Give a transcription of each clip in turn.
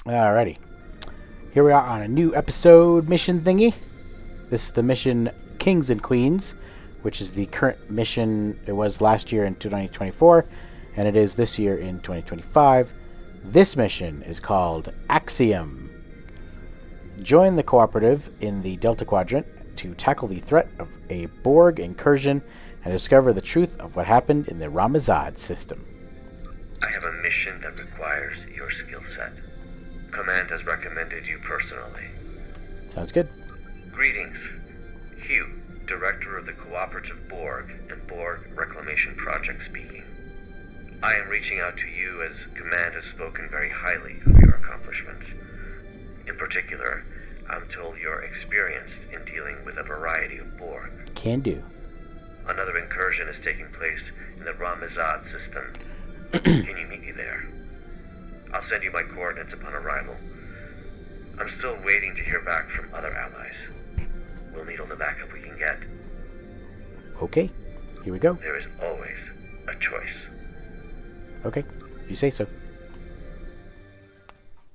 Alrighty. Here we are on a new episode mission thingy. This is the mission Kings and Queens, which is the current mission. It was last year in 2024, and it is this year in 2025. This mission is called Axiom. Join the Cooperative in the Delta Quadrant to tackle the threat of a Borg Incursion and discover the truth of what happened in the Ram Izad system. I have a mission that requires your skill set. Command has recommended you personally. Sounds good. Greetings. Hugh, Director of the Cooperative Borg and Borg Reclamation Project speaking. I am reaching out to you as Command has spoken very highly of your accomplishments. In particular, I'm told you're experienced in dealing with a variety of Borg. Can do. Another incursion is taking place in the Ram Izad system. Can you meet me there? I'll send you my coordinates upon arrival. I'm still waiting to hear back from other allies. We'll need all the backup we can get. Okay, here we go. There is always a choice. Okay, if you say so.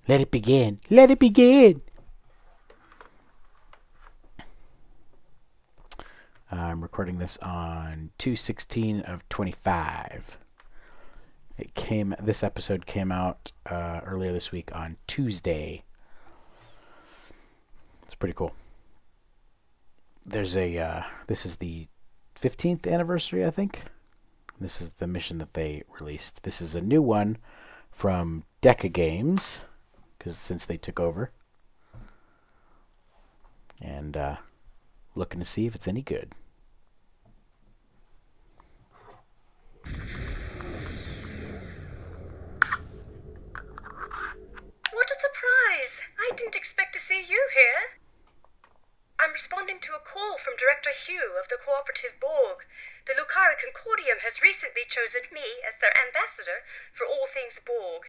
Let it begin. Let it begin. I'm recording this on 2/16 of 25. This episode came out earlier this week on Tuesday. It's pretty cool. This is the 15th anniversary, I think. This is the mission that they released. This is a new one from Deca Games, since they took over. And looking to see if it's any good. What a surprise! I didn't expect to see you here. I'm responding to a call from Director Hugh of the Cooperative Borg. The Borg Incursion has recently chosen me as their ambassador for all things Borg.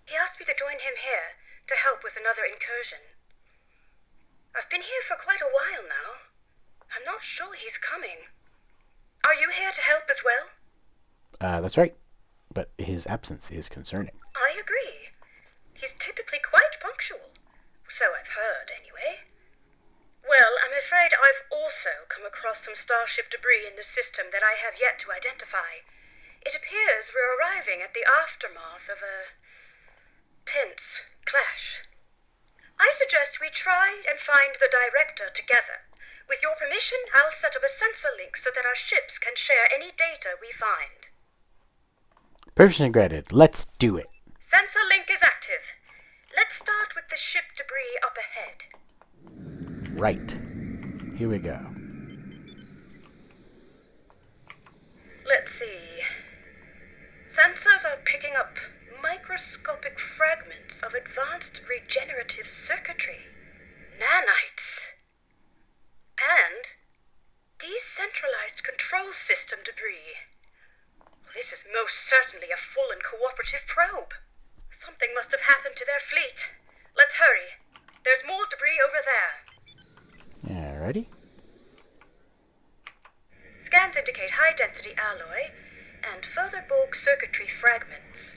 He asked me to join him here to help with another incursion. I've been here for quite a while now. I'm not sure he's coming. Are you here to help as well? That's right. But his absence is concerning. I agree. He's typically quite punctual. So I've heard, anyway. Well, I'm afraid I've also come across some starship debris in the system that I have yet to identify. It appears we're arriving at the aftermath of a tense clash. I suggest we try and find the director together. With your permission, I'll set up a sensor link so that our ships can share any data we find. Permission granted. Let's do it. Sensor link is active. Let's start with the ship debris up ahead. Right. Here we go. Let's see. Sensors are picking up microscopic fragments of advanced regenerative circuitry, nanites, and decentralized control system debris. This is most certainly a full and cooperative probe. Something must have happened to their fleet. Let's hurry. There's more debris over there. Alrighty. Scans indicate high-density alloy and further Borg circuitry fragments.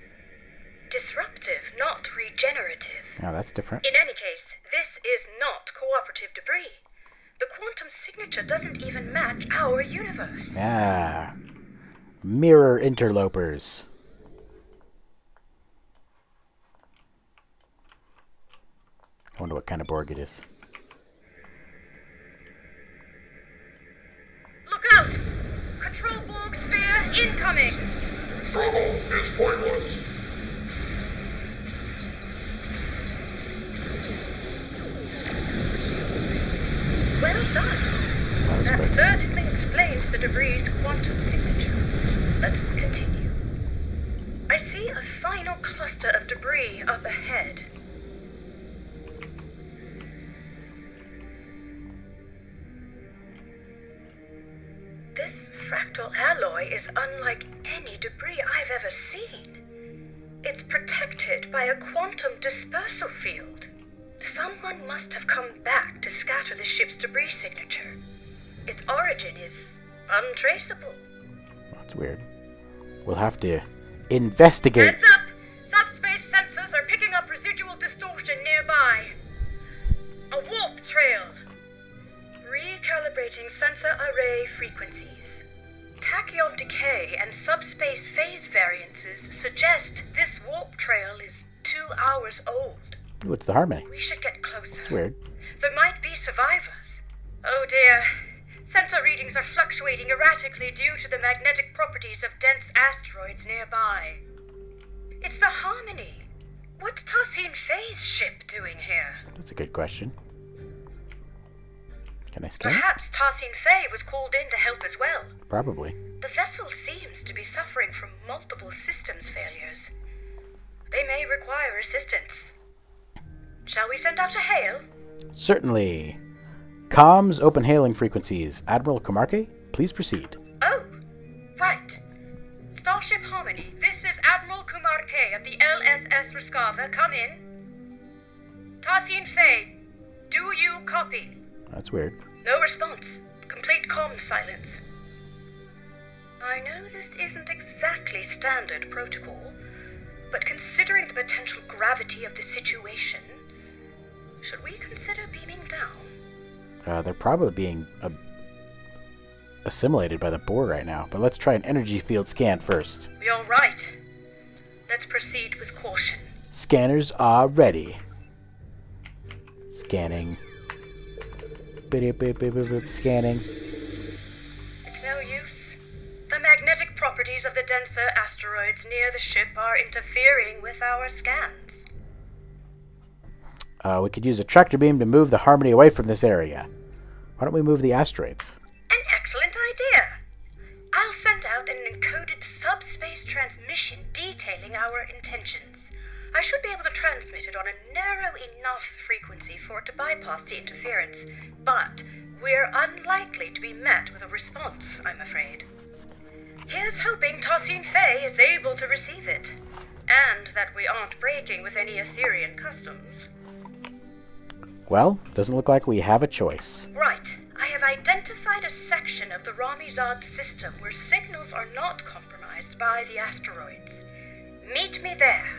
Disruptive, not regenerative. Oh, that's different. In any case, this is not cooperative debris. The quantum signature doesn't even match our universe. Ah. Mirror interlopers. I wonder what kind of Borg it is. Look out! Control Borg sphere incoming! Trouble is pointless. Well done. That certainly explains the debris' quantum signature. Let's continue. I see a final cluster of debris up ahead. This fractal alloy is unlike any debris I've ever seen. It's protected by a quantum dispersal field. Someone must have come back to scatter the ship's debris signature. Its origin is untraceable. That's weird. We'll have to investigate. Heads up! Subspace sensors are picking up up residual distortion nearby. A warp trail. Recalibrating sensor array frequencies. Tachyon decay and subspace phase variances suggest this warp trail is 2 hours old. What's the harmony? We should get closer. It's weird. There might be survivors. Oh dear. Sensor readings are fluctuating erratically due to the magnetic properties of dense asteroids nearby. It's the Harmony. What's Tassin Faye's ship doing here? That's a good question. Can I scan it? Perhaps Tassin Faye was called in to help as well. Probably. The vessel seems to be suffering from multiple systems failures. They may require assistance. Shall we send out a hail? Certainly. Comms open hailing frequencies. Admiral Comarque, please proceed. Oh, right. Starship Harmony, this is Admiral Comarque of the LSS Rescava. Come in. Tassin Faye, do you copy? That's weird. No response. Complete comm silence. I know this isn't exactly standard protocol, but considering the potential gravity of the situation, should we consider beaming down? They're probably being assimilated by the Borg right now, but let's try an energy field scan first. You're right. Let's proceed with caution. Scanners are ready. Scanning. Scanning. It's no use. The magnetic properties of the denser asteroids near the ship are interfering with our scans. We could use a tractor beam to move the Harmony away from this area. Why don't we move the asteroids? An excellent idea. I'll send out an encoded subspace transmission detailing our intentions. I should be able to transmit it on a narrow enough frequency for it to bypass the interference, but we're unlikely to be met with a response, I'm afraid. Here's hoping Tassin Faye is able to receive it, and that we aren't breaking with any Etherean customs. Well, doesn't look like we have a choice. Right. I have identified a section of the Ram Izad system where signals are not compromised by the asteroids. Meet me there.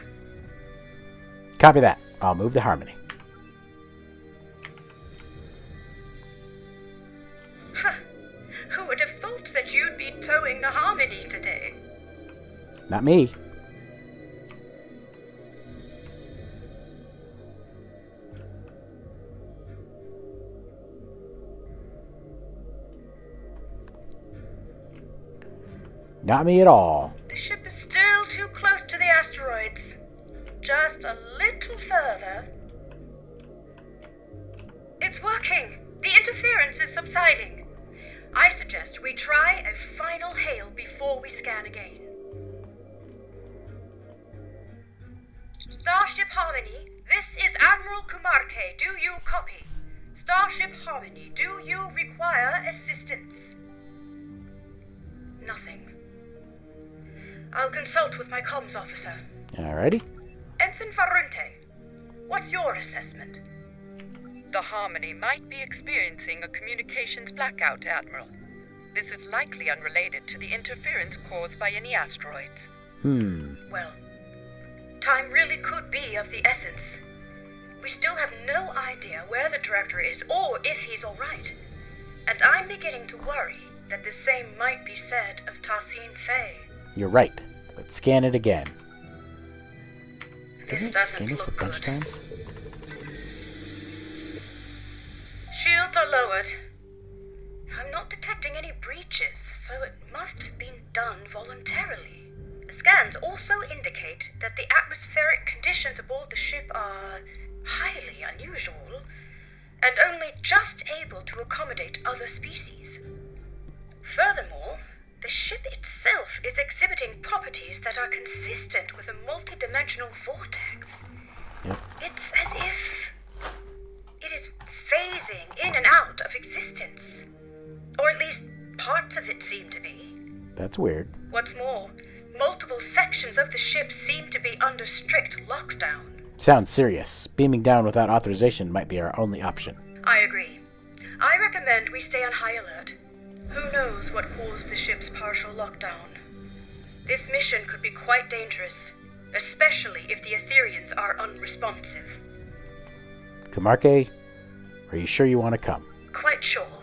Copy that. I'll move the Harmony. Huh. Who would have thought that you'd be towing the Harmony today? Not me. Not me at all. The ship is still too close to the asteroids. Just a little further. It's working. The interference is subsiding. I suggest we try a final hail before we scan again. Starship Harmony, this is Admiral Comarque. Do you copy? Starship Harmony, do you require assistance? Nothing. I'll consult with my comms officer. Alrighty. Ensign Farunte, what's your assessment? The Harmony might be experiencing a communications blackout, Admiral. This is likely unrelated to the interference caused by any asteroids. Well, time really could be of the essence. We still have no idea where the director is or if he's alright. And I'm beginning to worry that the same might be said of Tassin Faye. You're right. Let's scan it again. This Didn't it doesn't scan us a look bunch of good. times? Shields are lowered. I'm not detecting any breaches, so it must have been done voluntarily. The scans also indicate that the atmospheric conditions aboard the ship are highly unusual, and only just able to accommodate other species. Furthermore, the ship itself is exhibiting properties that are consistent with a multidimensional vortex. Yep. It's as if it is phasing in and out of existence. Or at least parts of it seem to be. That's weird. What's more, multiple sections of the ship seem to be under strict lockdown. Sounds serious. Beaming down without authorization might be our only option. I agree. I recommend we stay on high alert. Who knows what caused the ship's partial lockdown? This mission could be quite dangerous, especially if the Ethereans are unresponsive. responsive. Camarque, are you sure you want to come? Quite sure,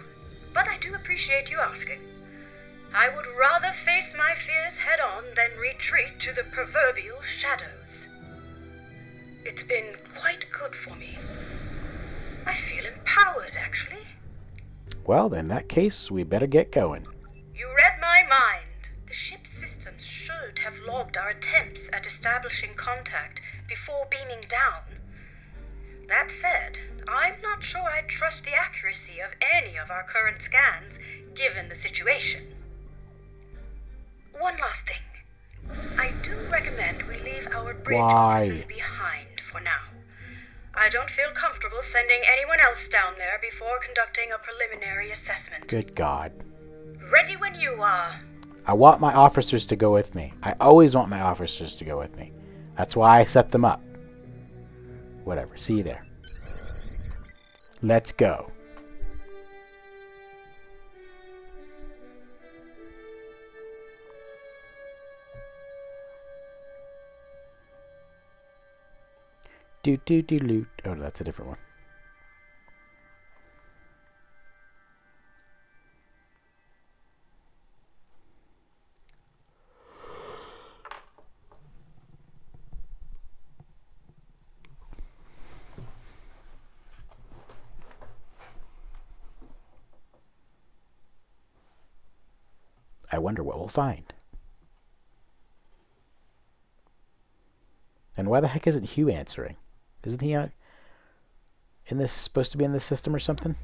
but I do appreciate you asking. I would rather face my fears head-on than retreat to the proverbial shadows. It's been quite good for me. I feel empowered, actually. Well, in that case, we better get going. You read my mind. The ship's systems should have logged our attempts at establishing contact before beaming down. That said, I'm not sure I trust the accuracy of any of our current scans, given the situation. One last thing. I do recommend we leave our bridge offices behind for now. I don't feel comfortable sending anyone else down there before conducting a preliminary assessment. Good God. Ready when you are. I want my officers to go with me. I always want my officers to go with me. That's why I set them up. Whatever. See you there. Let's go. Do. Oh, that's a different one. I wonder what we'll find. And why the heck isn't Hugh answering? Isn't he in this supposed to be in this system or something?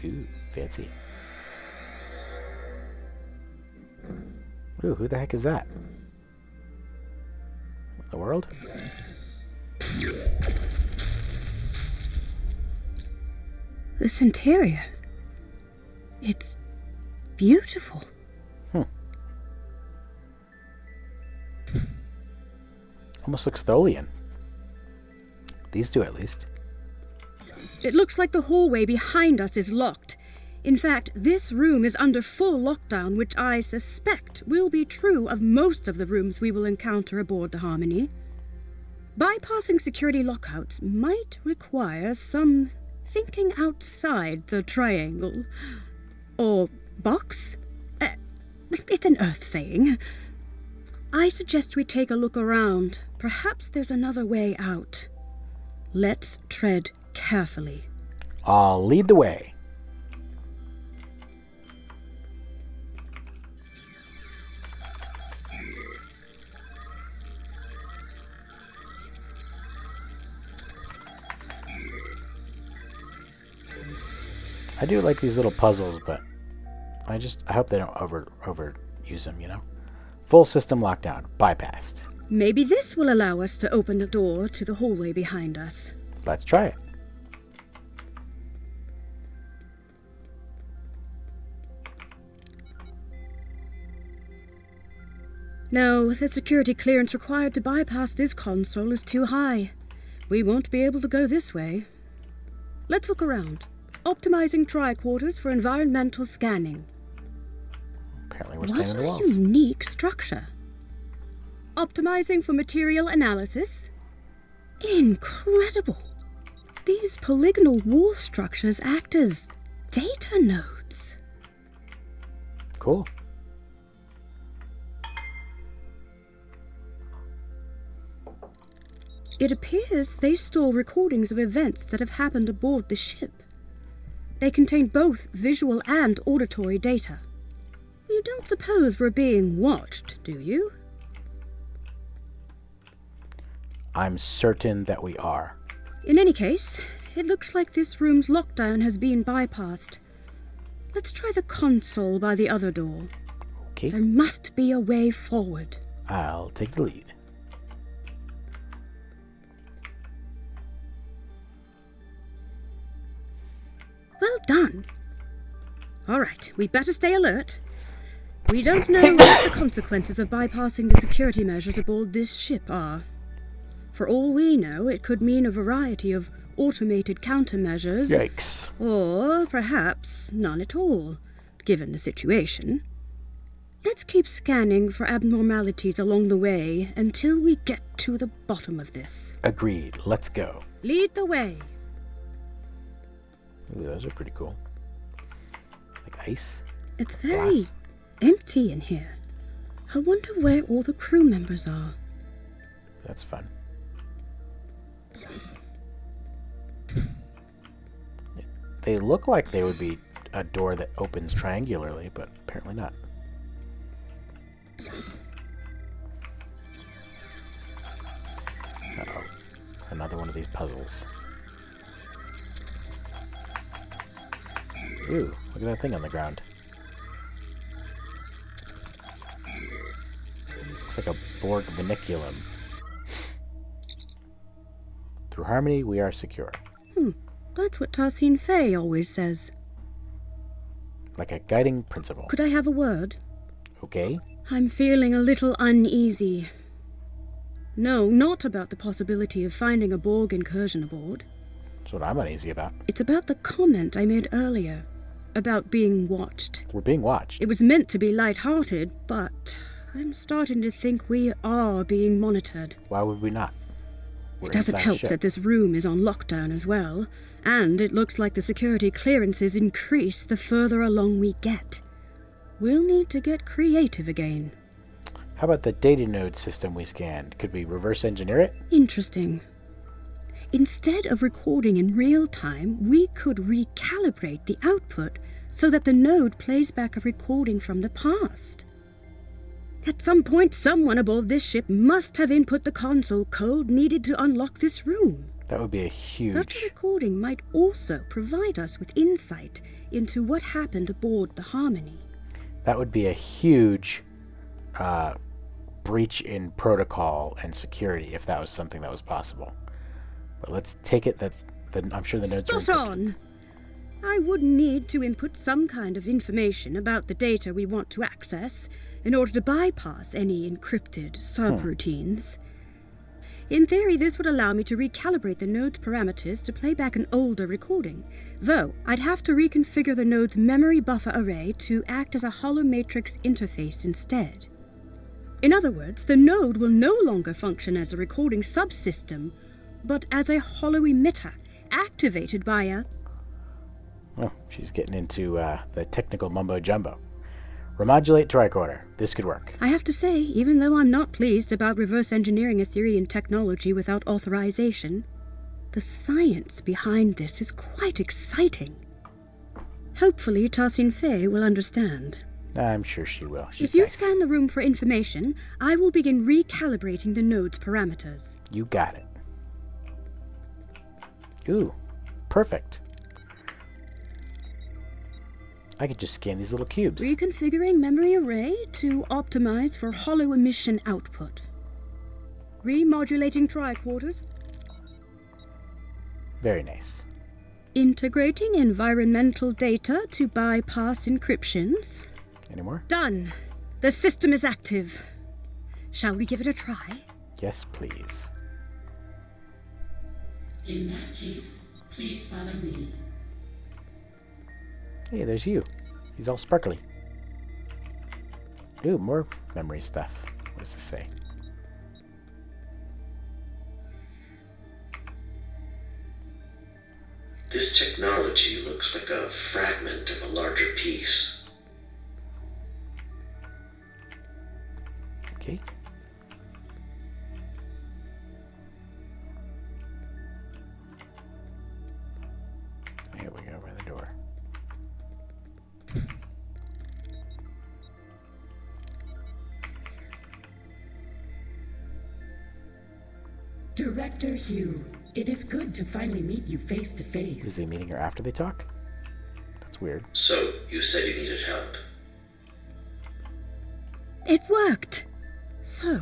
Ooh, fancy. Ooh, who the heck is that? What in the world? This interior. It's beautiful. Almost looks Tholian. These two, at least. It looks like the hallway behind us is locked. In fact, this room is under full lockdown, which I suspect will be true of most of the rooms we will encounter aboard the Harmony. Bypassing security lockouts might require some thinking outside the triangle. Or box? It's an Earth saying. I suggest we take a look around. Perhaps there's another way out. Let's tread carefully. I'll lead the way. I do like these little puzzles, but I hope they don't overuse them, you know? Full system lockdown. Bypassed. Maybe this will allow us to open the door to the hallway behind us. Let's try it. No, the security clearance required to bypass this console is too high. We won't be able to go this way. Let's look around. Optimizing tricorders for environmental scanning. Apparently we're standing in the What walls. a unique structure. Optimizing for material analysis. Incredible. These polygonal wall structures act as data nodes. Cool. It appears they store recordings of events that have happened aboard the ship. They contain both visual and auditory data. You don't suppose we're being watched, do you? I'm certain that we are. In any case, it looks like this room's lockdown has been bypassed. Let's try the console by the other door. Okay. There must be a way forward. I'll take the lead. Well done. All right, we'd better stay alert. We don't know what the consequences of bypassing the security measures aboard this ship are. For all we know, it could mean a variety of automated countermeasures. Yikes. Or perhaps none at all, given the situation. Let's keep scanning for abnormalities along the way until we get to the bottom of this. Agreed. Let's go. Lead the way. Ooh, those are pretty cool. Like ice. It's very Glass. empty in here. I wonder where all the crew members are. That's fun. They look like they would be a door that opens triangularly, but apparently not. Uh-oh. Another one of these puzzles. Ooh, look at that thing on the ground. Looks like a Borg vinculum. Through harmony, we are secure. That's what Tarsine Fay always says. Like a guiding principle. Could I have a word? Okay. I'm feeling a little uneasy. No, not about the possibility of finding a Borg incursion aboard. That's what I'm uneasy about. It's about the comment I made earlier. About being watched. We're being watched. It was meant to be light-hearted, but I'm starting to think we are being monitored. Why would we not? We're It doesn't inside help ship. that this room is on lockdown as well, and it looks like the security clearances increase the further along we get. We'll need to get creative again. How about the data node system we scanned? Could we reverse engineer it? Interesting. Instead of recording in real time, we could recalibrate the output so that the node plays back a recording from the past. At some point, someone aboard this ship must have input the console code needed to unlock this room. That would be a huge... Such a recording might also provide us with insight into what happened aboard the Harmony. That would be a huge breach in protocol and security if that was something that was possible. But let's take it that I'm sure the nodes are Spot encrypted. on! I would need to input some kind of information about the data we want to access in order to bypass any encrypted subroutines. In theory, this would allow me to recalibrate the node's parameters to play back an older recording, though I'd have to reconfigure the node's memory buffer array to act as a hollow matrix interface instead. In other words, the node will no longer function as a recording subsystem, but as a hollow emitter, activated by a... Oh, she's getting into the technical mumbo-jumbo. Remodulate tricorder. This could work. I have to say, even though I'm not pleased about reverse engineering a theory in technology without authorization, the science behind this is quite exciting. Hopefully, Tarsine Fay will understand. I'm sure she will. She's If you nice. scan the room for information, I will begin recalibrating the node's parameters. You got it. Ooh, perfect. I could just scan these little cubes. Reconfiguring memory array to optimize for hollow emission output. Remodulating tricorders. Very nice. Integrating environmental data to bypass encryptions. Any more? Done. The system is active. Shall we give it a try? Yes, please. In that case, please follow me. Hey, there's you. He's all sparkly. Ooh, more memory stuff. What does this say? This technology looks like a fragment of a larger piece. Okay. Here we go by the door. Director Hugh, it is good to finally meet you face to Is face. he meeting her after they talk? That's weird. So, you said you needed help. It worked! So,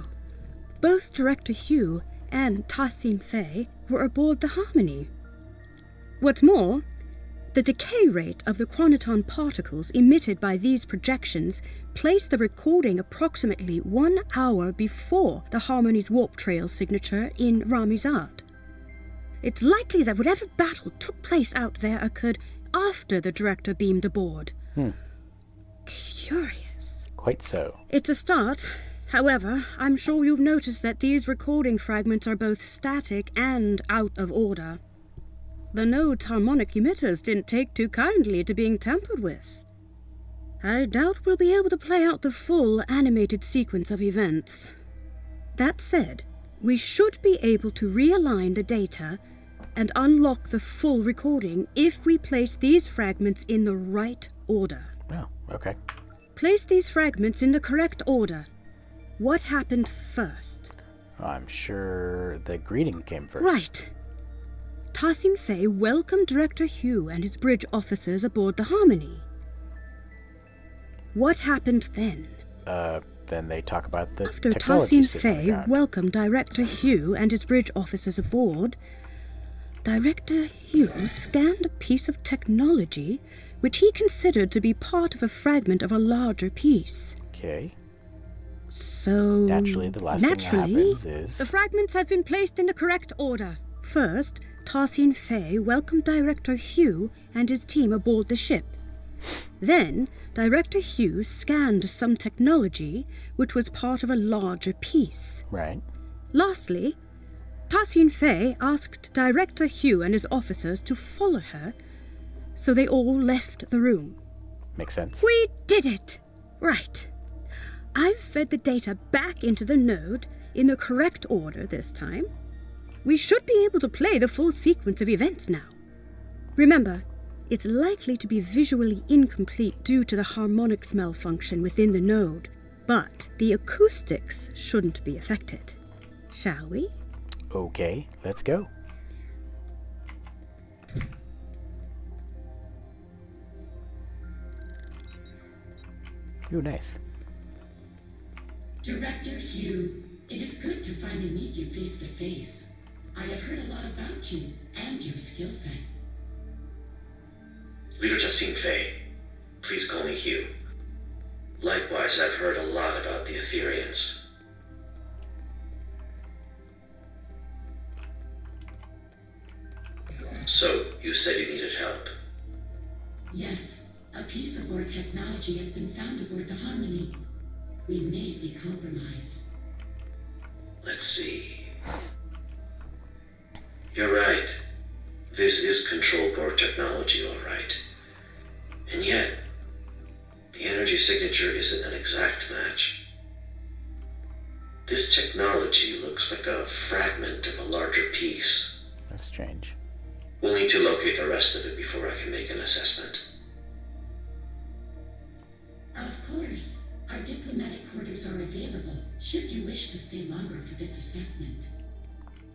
both Director Hugh and Tarsine Fay were aboard the Harmony. What's more, the decay rate of the chronoton particles emitted by these projections placed the recording approximately 1 hour before the Harmony's warp trail signature in Ram Izad. It's likely that whatever battle took place out there occurred after the director beamed aboard. Curious. Quite so. It's a start. However, I'm sure you've noticed that these recording fragments are both static and out of order. The node's harmonic emitters didn't take too kindly to being tampered with. I doubt we'll be able to play out the full animated sequence of events. That said, we should be able to realign the data and unlock the full recording if we place these fragments in the right order. Oh, okay. Place these fragments in the correct order. What happened first? I'm sure the greeting came first. Right. Tassin Fay welcomed Director Hugh and his bridge officers aboard the Harmony. What happened then? Then they talk about the After technology Tassin system they Fay got. welcomed Director Hugh and his bridge officers aboard, Director Hugh scanned a piece of technology which he considered to be part of a fragment of a larger piece. Okay. So, Naturally, the last thing that happens is... the fragments have been placed in the correct order. First, Tassin Fay welcomed Director Hugh and his team aboard the ship. Then, Director Hugh scanned some technology which was part of a larger piece. Right. Lastly, Tassin Fay asked Director Hugh and his officers to follow her, so they all left the room. Makes sense. We did it! Right. I've fed the data back into the node in the correct order this time. We should be able to play the full sequence of events now. Remember, it's likely to be visually incomplete due to the harmonics malfunction within the node, but the acoustics shouldn't be affected. Shall we? Okay, let's go. Ooh, nice. Director Hugh, it is good to finally meet you face to face. I have heard a lot about you and your skill set. Leader Tassin Fay, please call me Hugh. Likewise, I've heard a lot about the Etherians. So, you said you needed help. Yes, a piece of Borg technology has been found aboard the Harmony. We may be compromised. Let's see. You're right. This is controlled Borg technology, all right. And yet, the energy signature isn't an exact match. This technology looks like a fragment of a larger piece. That's strange. We'll need to locate the rest of it before I can make an assessment. Of course, our diplomatic quarters are available should you wish to stay longer for this assessment.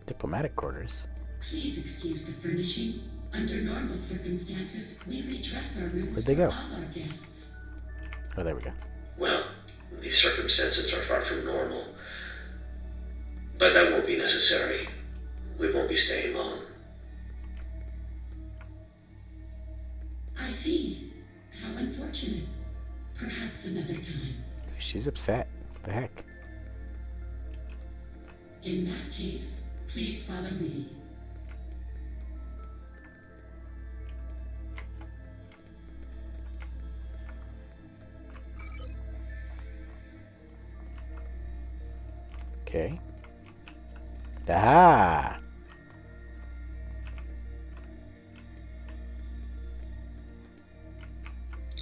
Diplomatic quarters? Please excuse the furnishing. Under normal circumstances, we redress our rooms Where'd they for go? all our guests. Oh, there we go. Well, these circumstances are far from normal. But that won't be necessary. We won't be staying long. I see. How unfortunate. Perhaps another time. She's upset. What the heck? In that case, please follow me. Okay. Ah!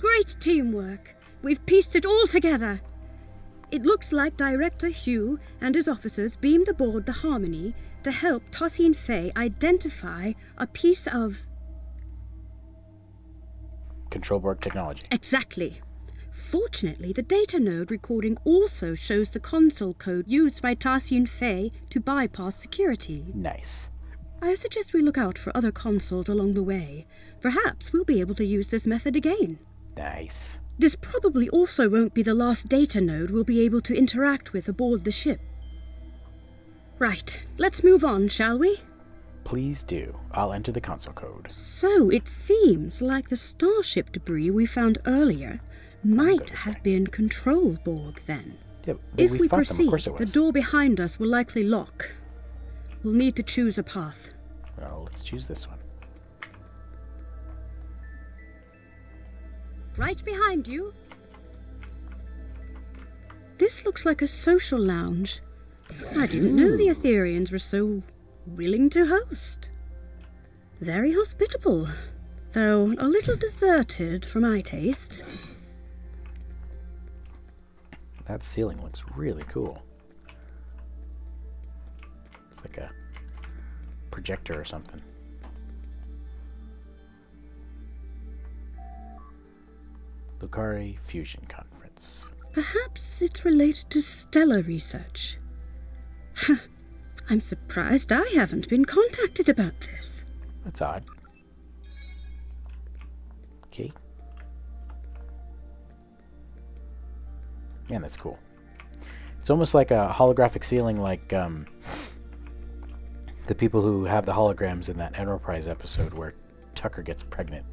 Great teamwork. We've pieced it all together. It looks like Director Hugh and his officers beamed aboard the Harmony to help Tassin Fay identify a piece of... Control Borg technology. Exactly. Fortunately, the data node recording also shows the console code used by Tassin Fay to bypass security. Nice. I suggest we look out for other consoles along the way. Perhaps we'll be able to use this method again. Nice. This probably also won't be the last data node we'll be able to interact with aboard the ship. Right, let's move on, shall we? Please do. I'll enter the console code. So, it seems like the starship debris we found earlier might have been control Borg then. Yeah, If we fought them, of proceed, course it the was. door behind us will likely lock. We'll need to choose a path. Well, let's choose this one. Right behind you. This looks like a social lounge. I didn't know the Etherians were so willing to host. Very hospitable, though a little deserted for my taste. That ceiling looks really cool. It's like a projector or something. Lucari Fusion Conference. Perhaps it's related to stellar research. I'm surprised I haven't been contacted about this. That's odd. Okay. Man, that's cool. It's almost like a holographic ceiling, like the people who have the holograms in that Enterprise episode where Tucker gets pregnant.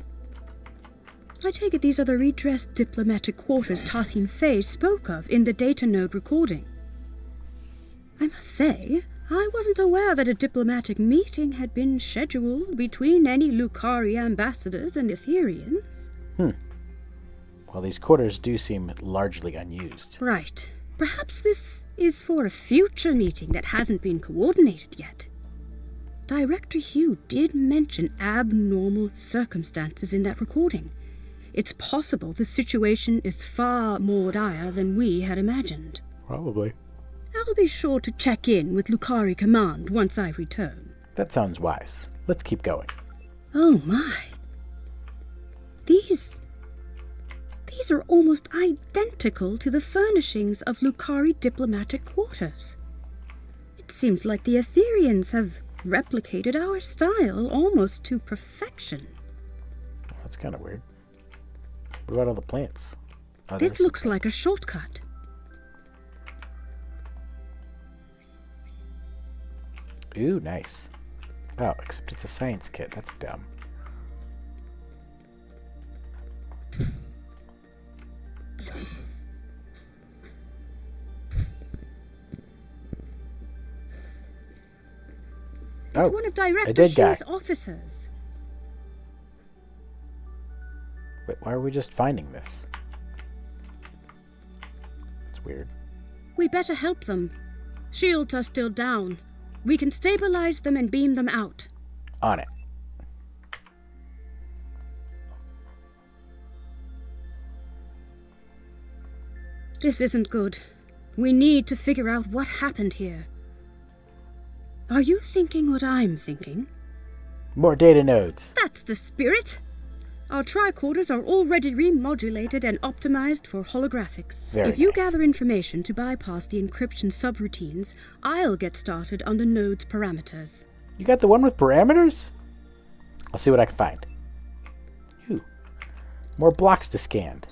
I take it these are the redressed diplomatic quarters Tassin Fay spoke of in the data node recording. I must say, I wasn't aware that a diplomatic meeting had been scheduled between any Lucari ambassadors and Etherians. Well, these quarters do seem largely unused. Right. Perhaps this is for a future meeting that hasn't been coordinated yet. Director Hugh did mention abnormal circumstances in that recording. It's possible the situation is far more dire than we had imagined. Probably. I'll be sure to check in with Lucari Command once I return. That sounds wise. Let's keep going. Oh my. These are almost identical to the furnishings of Lucari diplomatic quarters. It seems like the Etherians have replicated our style almost to perfection. That's kind of weird. What about all the plants? Oh, This looks like a shortcut. Ooh, nice. Oh, except it's a science kit. That's dumb. It's one of Director dead guy. Hugh's officers. Wait, why are we just finding this? That's weird. We better help them. Shields are still down. We can stabilize them and beam them out. On it. This isn't good. We need to figure out what happened here. Are you thinking what I'm thinking? More data nodes. That's the spirit. Our tricorders are already remodulated and optimized for holographics. Very if you nice. gather information to bypass the encryption subroutines, I'll get started on the node's parameters. You got the one with parameters? I'll see what I can find. Ooh. More blocks to scan.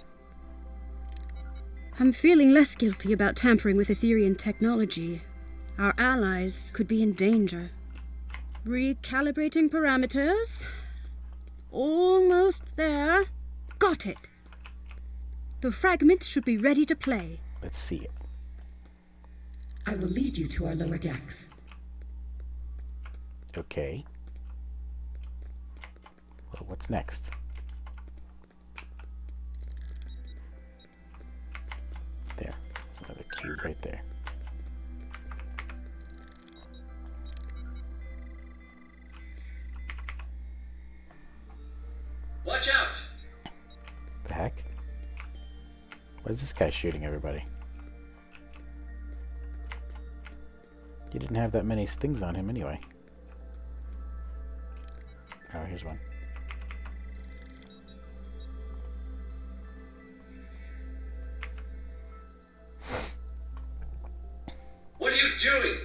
I'm feeling less guilty about tampering with Etherian technology. Our allies could be in danger. Recalibrating parameters. Almost there. Got it. The fragments should be ready to play. Let's see it. I will lead you to our lower decks. Okay. Well, what's next? There. There's another cube right there. Watch out! The heck? Why is this guy shooting everybody? He didn't have that many things on him anyway. Oh, here's one. What are you doing?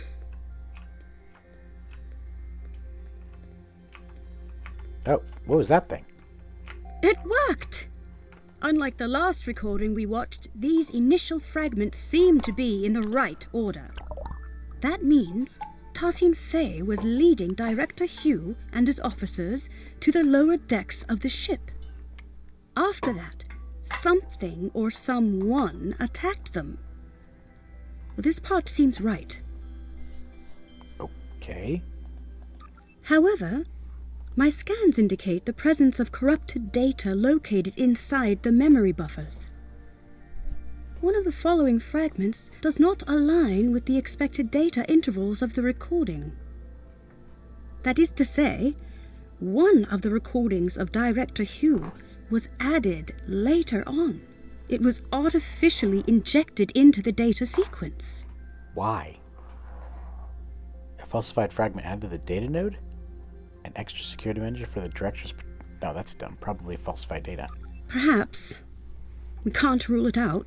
Oh, what was that thing? It worked! Unlike the last recording we watched, these initial fragments seem to be in the right order. That means Tassin Fay was leading Director Hugh and his officers to the lower decks of the ship. After that, something or someone attacked them. Well, this part seems right. Okay. However, my scans indicate the presence of corrupted data located inside the memory buffers. one of the following fragments does not align with the expected data intervals of the recording. That is to say, one of the recordings of Director Hugh was added later on. It was artificially injected into the data sequence. Why? A falsified fragment added to the data node? An extra security measure for the director's... No, that's dumb. Probably falsified data. Perhaps. We can't rule it out.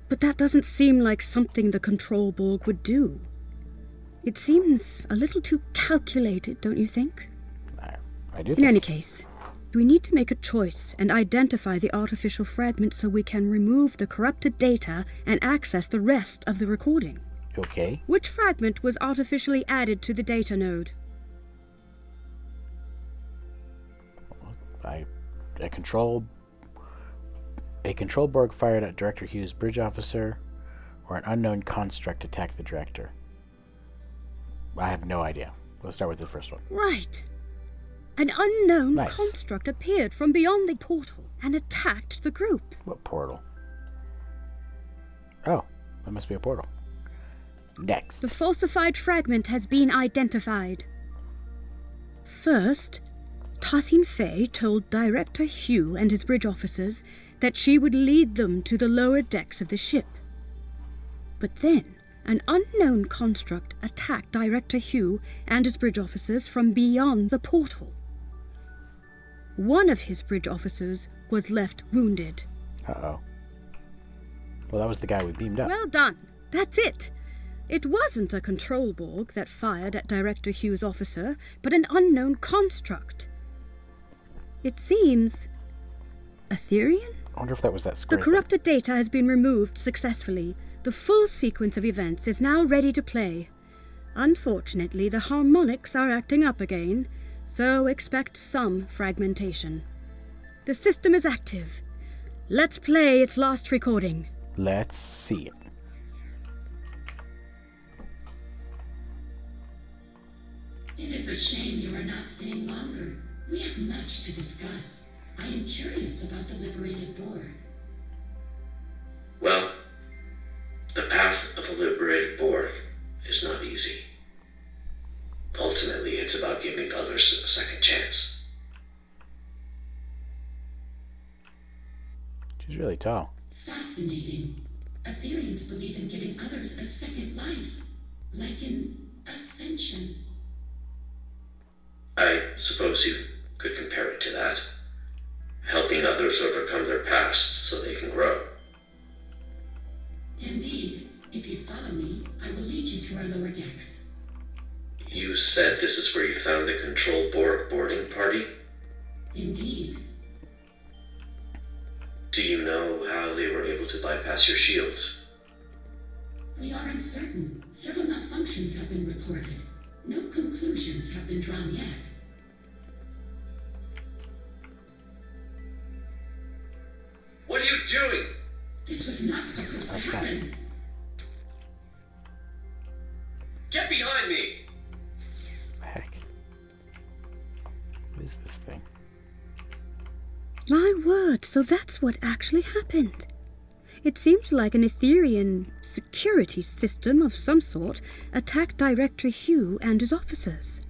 But that doesn't seem like something the Control Borg would do. It seems a little too calculated, don't you think? I do think. In any case, we need to make a choice and identify the artificial fragment so we can remove the corrupted data and access the rest of the recording. Okay. Which fragment was artificially added to the data node? A control Borg fired at Director Hughes' bridge officer, or an unknown construct attacked the director. I have no idea. Let's start with the first one. Right. An unknown Nice. construct appeared from beyond the portal and attacked the group. What portal? Oh, that must be a portal. Next. The falsified fragment has been identified. First, Tassin Fey told Director Hugh and his bridge officers that she would lead them to the lower decks of the ship. But then, an unknown construct attacked Director Hugh and his bridge officers from beyond the portal. One of his bridge officers was left wounded. Uh-oh. Well, that was the guy we beamed up. Well done. That's it. It wasn't a control Borg that fired at Director Hugh's officer, but an unknown construct. It seems... Etherian? I wonder if that was that The square corrupted data has been removed successfully. The full sequence of events is now ready to play. Unfortunately, the harmonics are acting up again, so expect some fragmentation. The system is active. Let's play its last recording. thing. Let's see it. It is a shame you are not staying longer. We have much to discuss. I am curious about the liberated Borg. Well, the path of a liberated Borg is not easy. Ultimately, it's about giving others a second chance. She's really tall. Fascinating. Etherians believe in giving others a second life, like in ascension. I suppose you could compare it to that. Helping others overcome their past so they can grow. Indeed, if you follow me, I will lead you to our lower decks. You said this is where you found the Control Borg boarding party? Indeed. Do you know how they were able to bypass your shields? We are uncertain. Several malfunctions have been reported. No conclusions have been drawn yet. What are you doing? This was not supposed to happen. Get behind me! The heck? What is this thing? My word, so that's what actually happened. It seems like an Etherian security system of some sort attacked Director Hugh and his officers.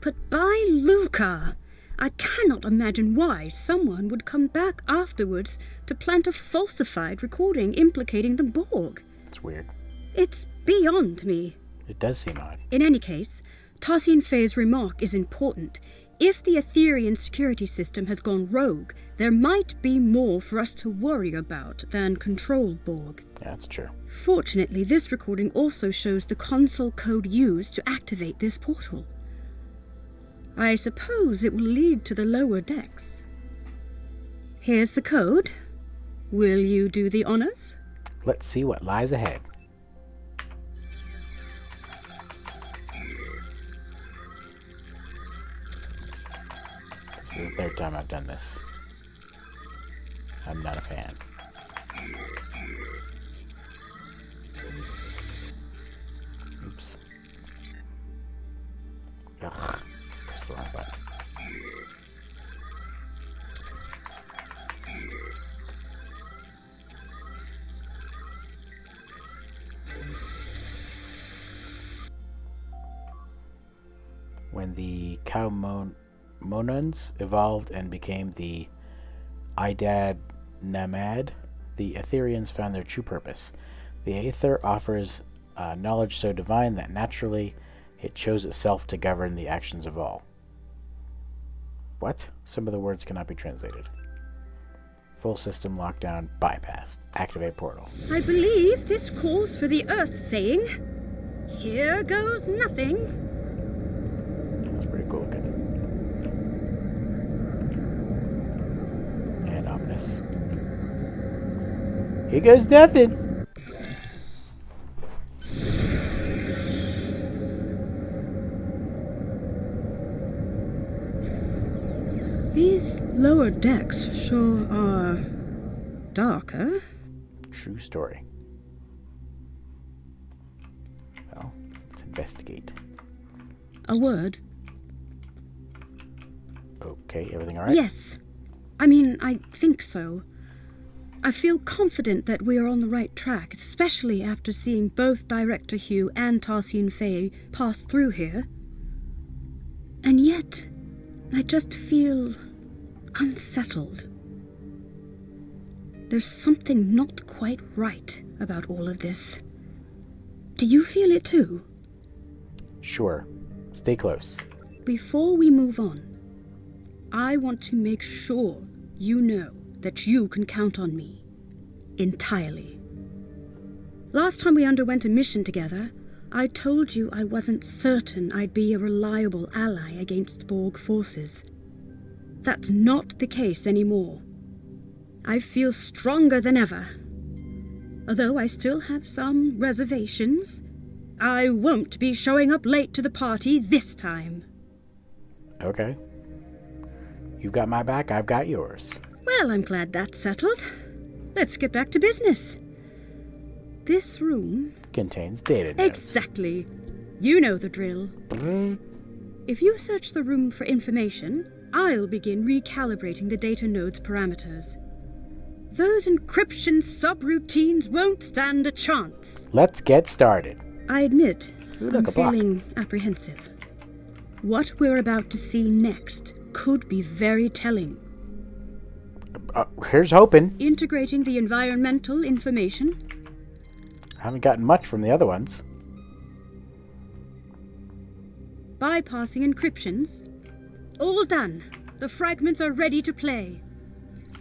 But by Luca, I cannot imagine why someone would come back afterwards to plant a falsified recording implicating the Borg. It's weird. It's beyond me. It does seem odd. In any case, Tassin Fey's remark is important. If the Etherian security system has gone rogue, there might be more for us to worry about than Control Borg. Yeah, that's true. Fortunately, this recording also shows the console code used to activate this portal. I suppose it will lead to the lower decks. Here's the code. Will you do the honors? Let's see what lies ahead. This is the third time I've done this. I'm not a fan. Oops. Ugh. Press the wrong button. When the Monans evolved and became the Idad Namad, the Etherians found their true purpose. The Aether offers knowledge so divine that naturally it chose itself to govern the actions of all. What? Some of the words cannot be translated. Full system lockdown bypassed. Activate portal. I believe this calls for the Earth saying, "Here goes nothing." That's pretty cool looking. And ominous. Here goes nothing. These lower decks sure are darker. True story. Well, let's investigate. A word. Okay, everything alright? Yes. I mean, I think so. I feel confident that we are on the right track, especially after seeing both Director Hugh and Tarsine Faye pass through here. And yet, I just feel unsettled. There's something not quite right about all of this. Do you feel it too? Sure. Stay close. Before we move on, I want to make sure you know that you can count on me. Entirely. Last time we underwent a mission together, I told you I wasn't certain I'd be a reliable ally against Borg forces. That's not the case anymore. I feel stronger than ever. Although I still have some reservations, I won't be showing up late to the party this time. Okay. You've got my back, I've got yours. Well, I'm glad that's settled. Let's get back to business. This room Contains data nodes. Exactly. You know the drill. If you search the room for information, I'll begin recalibrating the data node's parameters. Those encryption subroutines won't stand a chance. Let's get started. I admit, Ooh, I'm look, a block. feeling apprehensive. What we're about to see next could be very telling. Here's hoping. Integrating the environmental information. Haven't gotten much from the other ones. Bypassing encryptions. All done. The fragments are ready to play.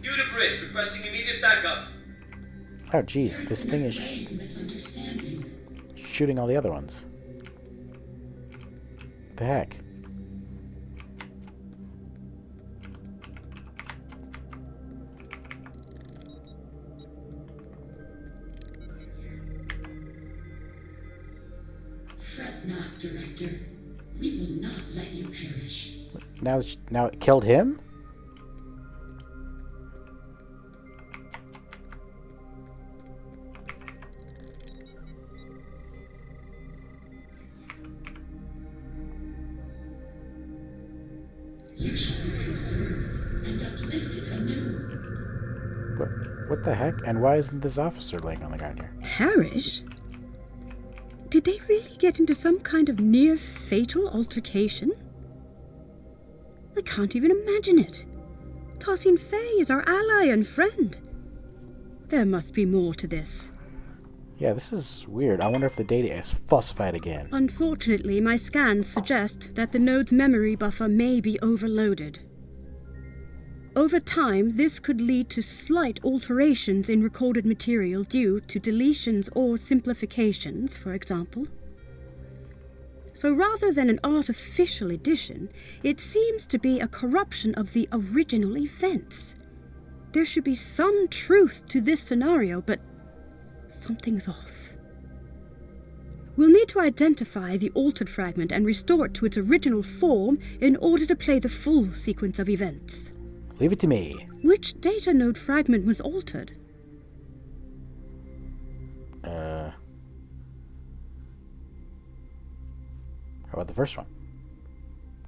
Due to bridge, requesting immediate backup. Oh, jeez, this thing is Misunderstanding. shooting all the other ones. What the heck? Fret not, Director. We will not let you perish. Now it killed him? You shall be consumed and uplifted anew. What the heck? And why isn't this officer laying on the ground here? Perish? Did they really get into some kind of near-fatal altercation? I can't even imagine it. Tarsine Faye is our ally and friend. There must be more to this. Yeah, this is weird. I wonder if the data is falsified again. Unfortunately, my scans suggest that the node's memory buffer may be overloaded. Over time, this could lead to slight alterations in recorded material due to deletions or simplifications, for example. So rather than an artificial addition, it seems to be a corruption of the original events. There should be some truth to this scenario, but something's off. We'll need to identify the altered fragment and restore it to its original form in order to play the full sequence of events. Leave it to me. Which data node fragment was altered? How about the first one?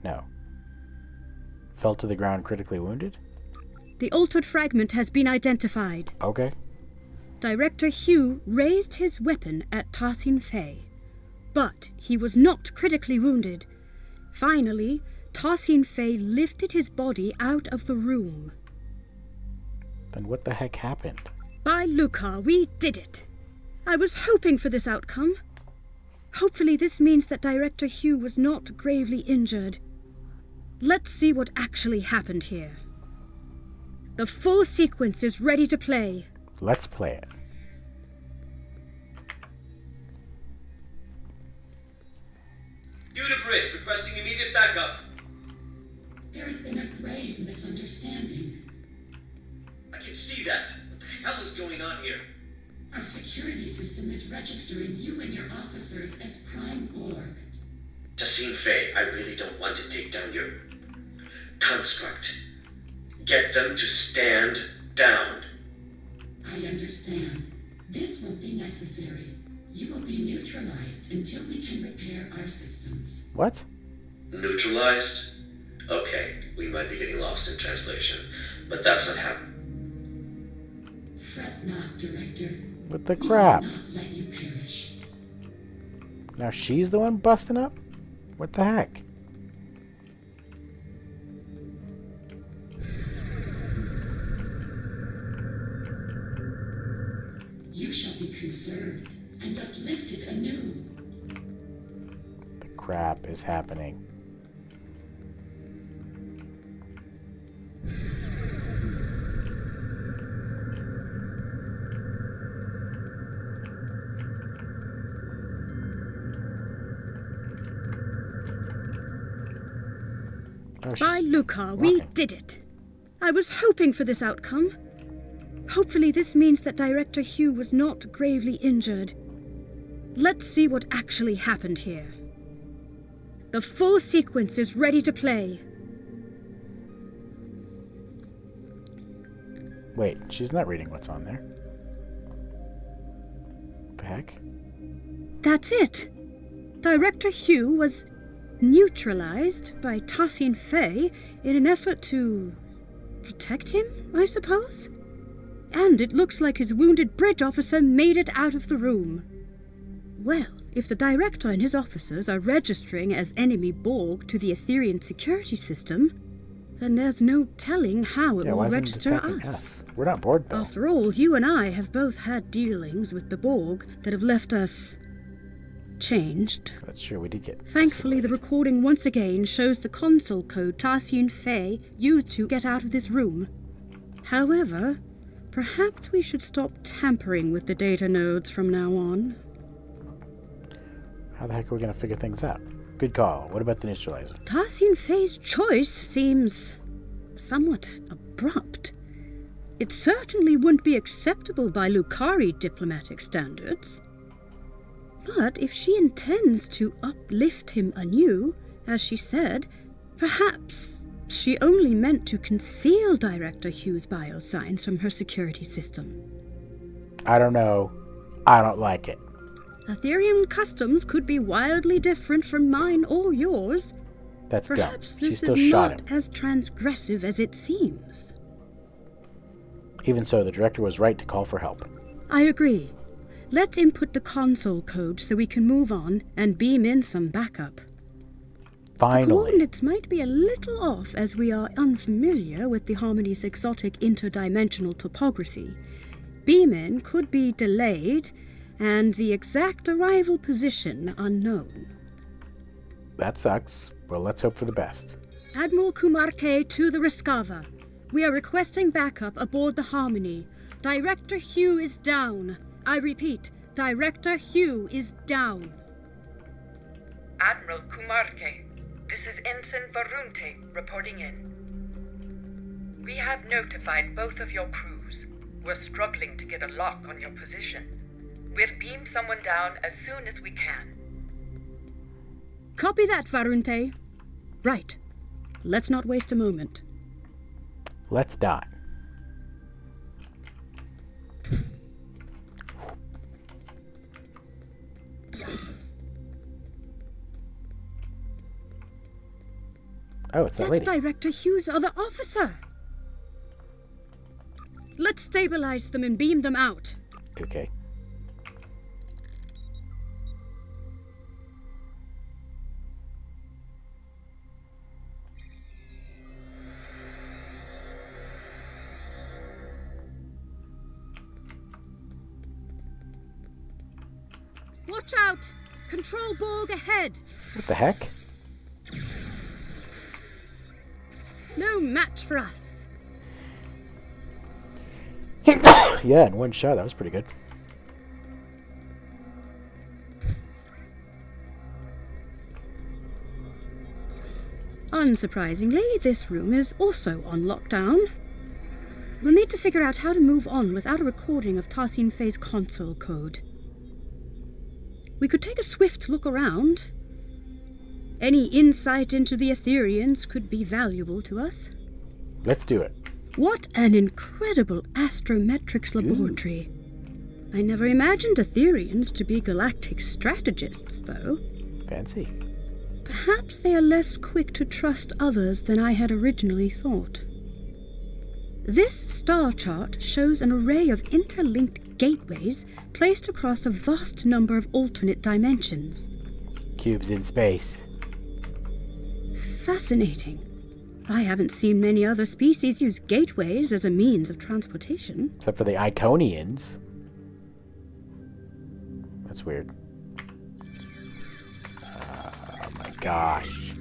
No. Fell to the ground critically wounded? The altered fragment has been identified. Okay. Director Hugh raised his weapon at Tarsine Faye, but he was not critically wounded. Finally, Tassin Fei lifted his body out of the room. Then what the heck happened? By Lucar, we did it. I was hoping for this outcome. Hopefully this means that Director Hugh was not gravely injured. Let's see what actually happened here. The full sequence is ready to play. Let's play it. Due to bridge, requesting immediate backup. There has been a grave misunderstanding. I can see that. What the hell is going on here? Our security system is registering you and your officers as Prime Borg. Tassin Fei, I really don't want to take down your construct. Get them to stand down. I understand. This won't be necessary. You will be neutralized until we can repair our systems. What? Neutralized? Okay, we might be getting lost in translation, but that's not happening. Fret not, Director. What the crap? We will not let you perish. Now she's the one busting up? What the heck? You shall be conserved and uplifted anew. The crap is happening. By Lucar, we did it. I was hoping for this outcome. Hopefully this means that Director Hugh was not gravely injured. Let's see what actually happened here. The full sequence is ready to play. Wait, she's not reading what's on there. What the heck? That's it. Director Hugh was neutralized by Tassin Fei in an effort to protect him, I suppose? And it looks like his wounded bridge officer made it out of the room. Well, if the director and his officers are registering as enemy Borg to the Etherean security system, then there's no telling how it will why isn't it register attacking us. We're not Borg, though. After all, you and I have both had dealings with the Borg that have left us changed. That's true, we did get... Thankfully, the recording once again shows the console code Tassin Fei used to get out of this room. However, perhaps we should stop tampering with the data nodes from now on. How the heck are we going to figure things out? Good call. What about the neutralizer? Tassin Fei's choice seems somewhat abrupt. It certainly wouldn't be acceptable by Lucari diplomatic standards. But if she intends to uplift him anew, as she said, perhaps she only meant to conceal Director Hugh's biosigns from her security system. I don't know. I don't like it. Ethereum customs could be wildly different from mine or yours. That's Perhaps dumb. She this still is shot not him. as transgressive as it seems. Even so, the director was right to call for help. I agree. Let's input the console code so we can move on and beam in some backup. The Finally. coordinates might be a little off as we are unfamiliar with the Harmony's exotic interdimensional topography. Beam-in could be delayed and the exact arrival position unknown. That sucks. Well, let's hope for the best. Admiral Kumarke to the Riskava. We are requesting backup aboard the Harmony. Director Hugh is down. I repeat, Director Hugh is down. Admiral Kumarke, this is Ensign Varunte reporting in. We have notified both of your crews. We're struggling to get a lock on your position. We'll beam someone down as soon as we can. Copy that, Varunte. Right. Let's not waste a moment. Let's die. Oh, it's that That's lady. Director Hugh's other officer. Let's stabilize them and beam them out. Okay. Watch out! Control Borg ahead! What the heck? No match for us. Yeah, in one shot, that was pretty good. Unsurprisingly, this room is also on lockdown. We'll need to figure out how to move on without a recording of Tarsin Fei's console code. We could take a swift look around. Any insight into the Etherians could be valuable to us. Let's do it. What an incredible astrometrics laboratory. I never imagined Etherians to be galactic strategists, though. Fancy. Perhaps they are less quick to trust others than I had originally thought. This star chart shows an array of interlinked gateways placed across a vast number of alternate dimensions. Cubes in space. Fascinating. I haven't seen many other species use gateways as a means of transportation. Except for the Iconians. That's weird. Oh my gosh.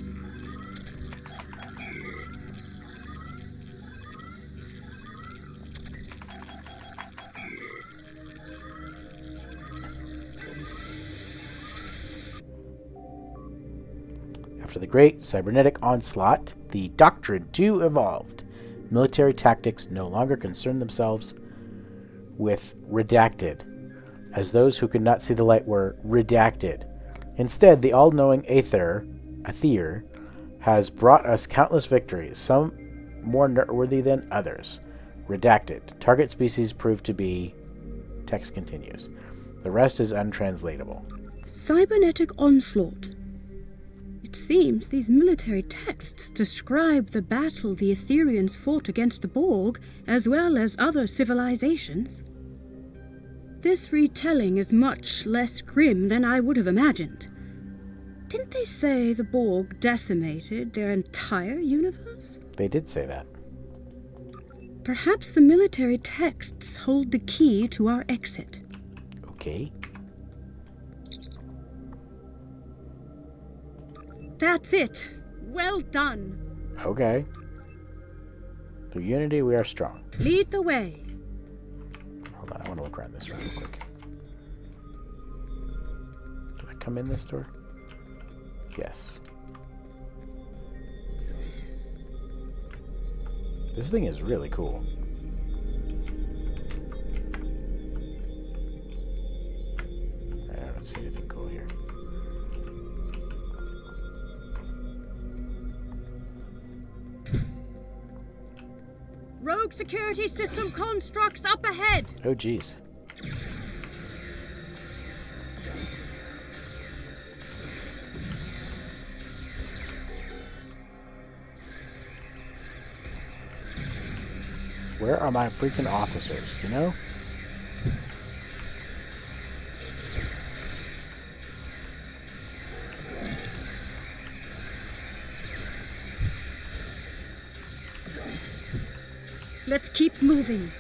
After the Great Cybernetic Onslaught, the Doctrine too evolved. Military tactics no longer concerned themselves with redacted, as those who could not see the light were redacted. Instead, the all-knowing Aether has brought us countless victories, some more noteworthy than others. Redacted. Target species proved to be... Text continues. The rest is untranslatable. Cybernetic Onslaught. It seems these military texts describe the battle the Etherians fought against the Borg, as well as other civilizations. This retelling is much less grim than I would have imagined. Didn't they say the Borg decimated their entire universe? They did say that. Perhaps the military texts hold the key to our exit. Okay. That's it. Well done. Okay. Through unity, we are strong. Lead the way. Hold on, I want to look around this room real quick. Did I come in this door? Yes. This thing is really cool. I don't see anything cool here. Rogue security system constructs up ahead. Oh, geez. Where are my freaking officers, you know? Let's keep moving.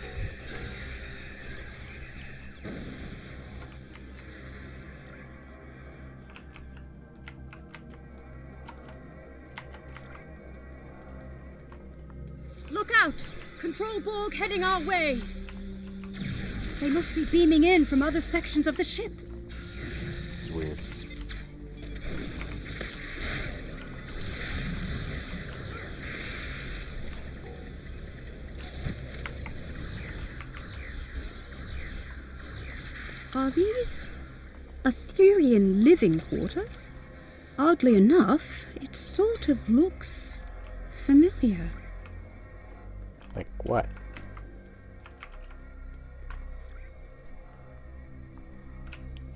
Look out! Control Borg heading our way. They must be beaming in from other sections of the ship. This is weird. Are these Etherian living quarters? Oddly enough, it sort of looks familiar. Like what?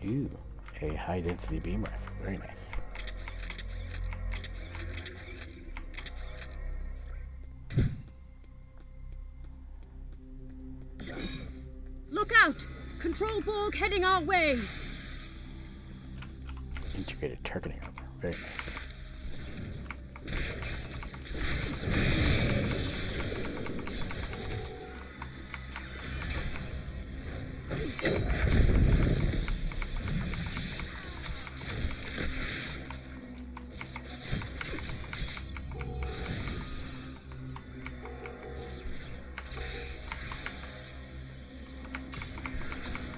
Ooh, a high-density beam rifle. Very nice. Look out! Control Borg heading our way. Integrated targeting armor. Very nice.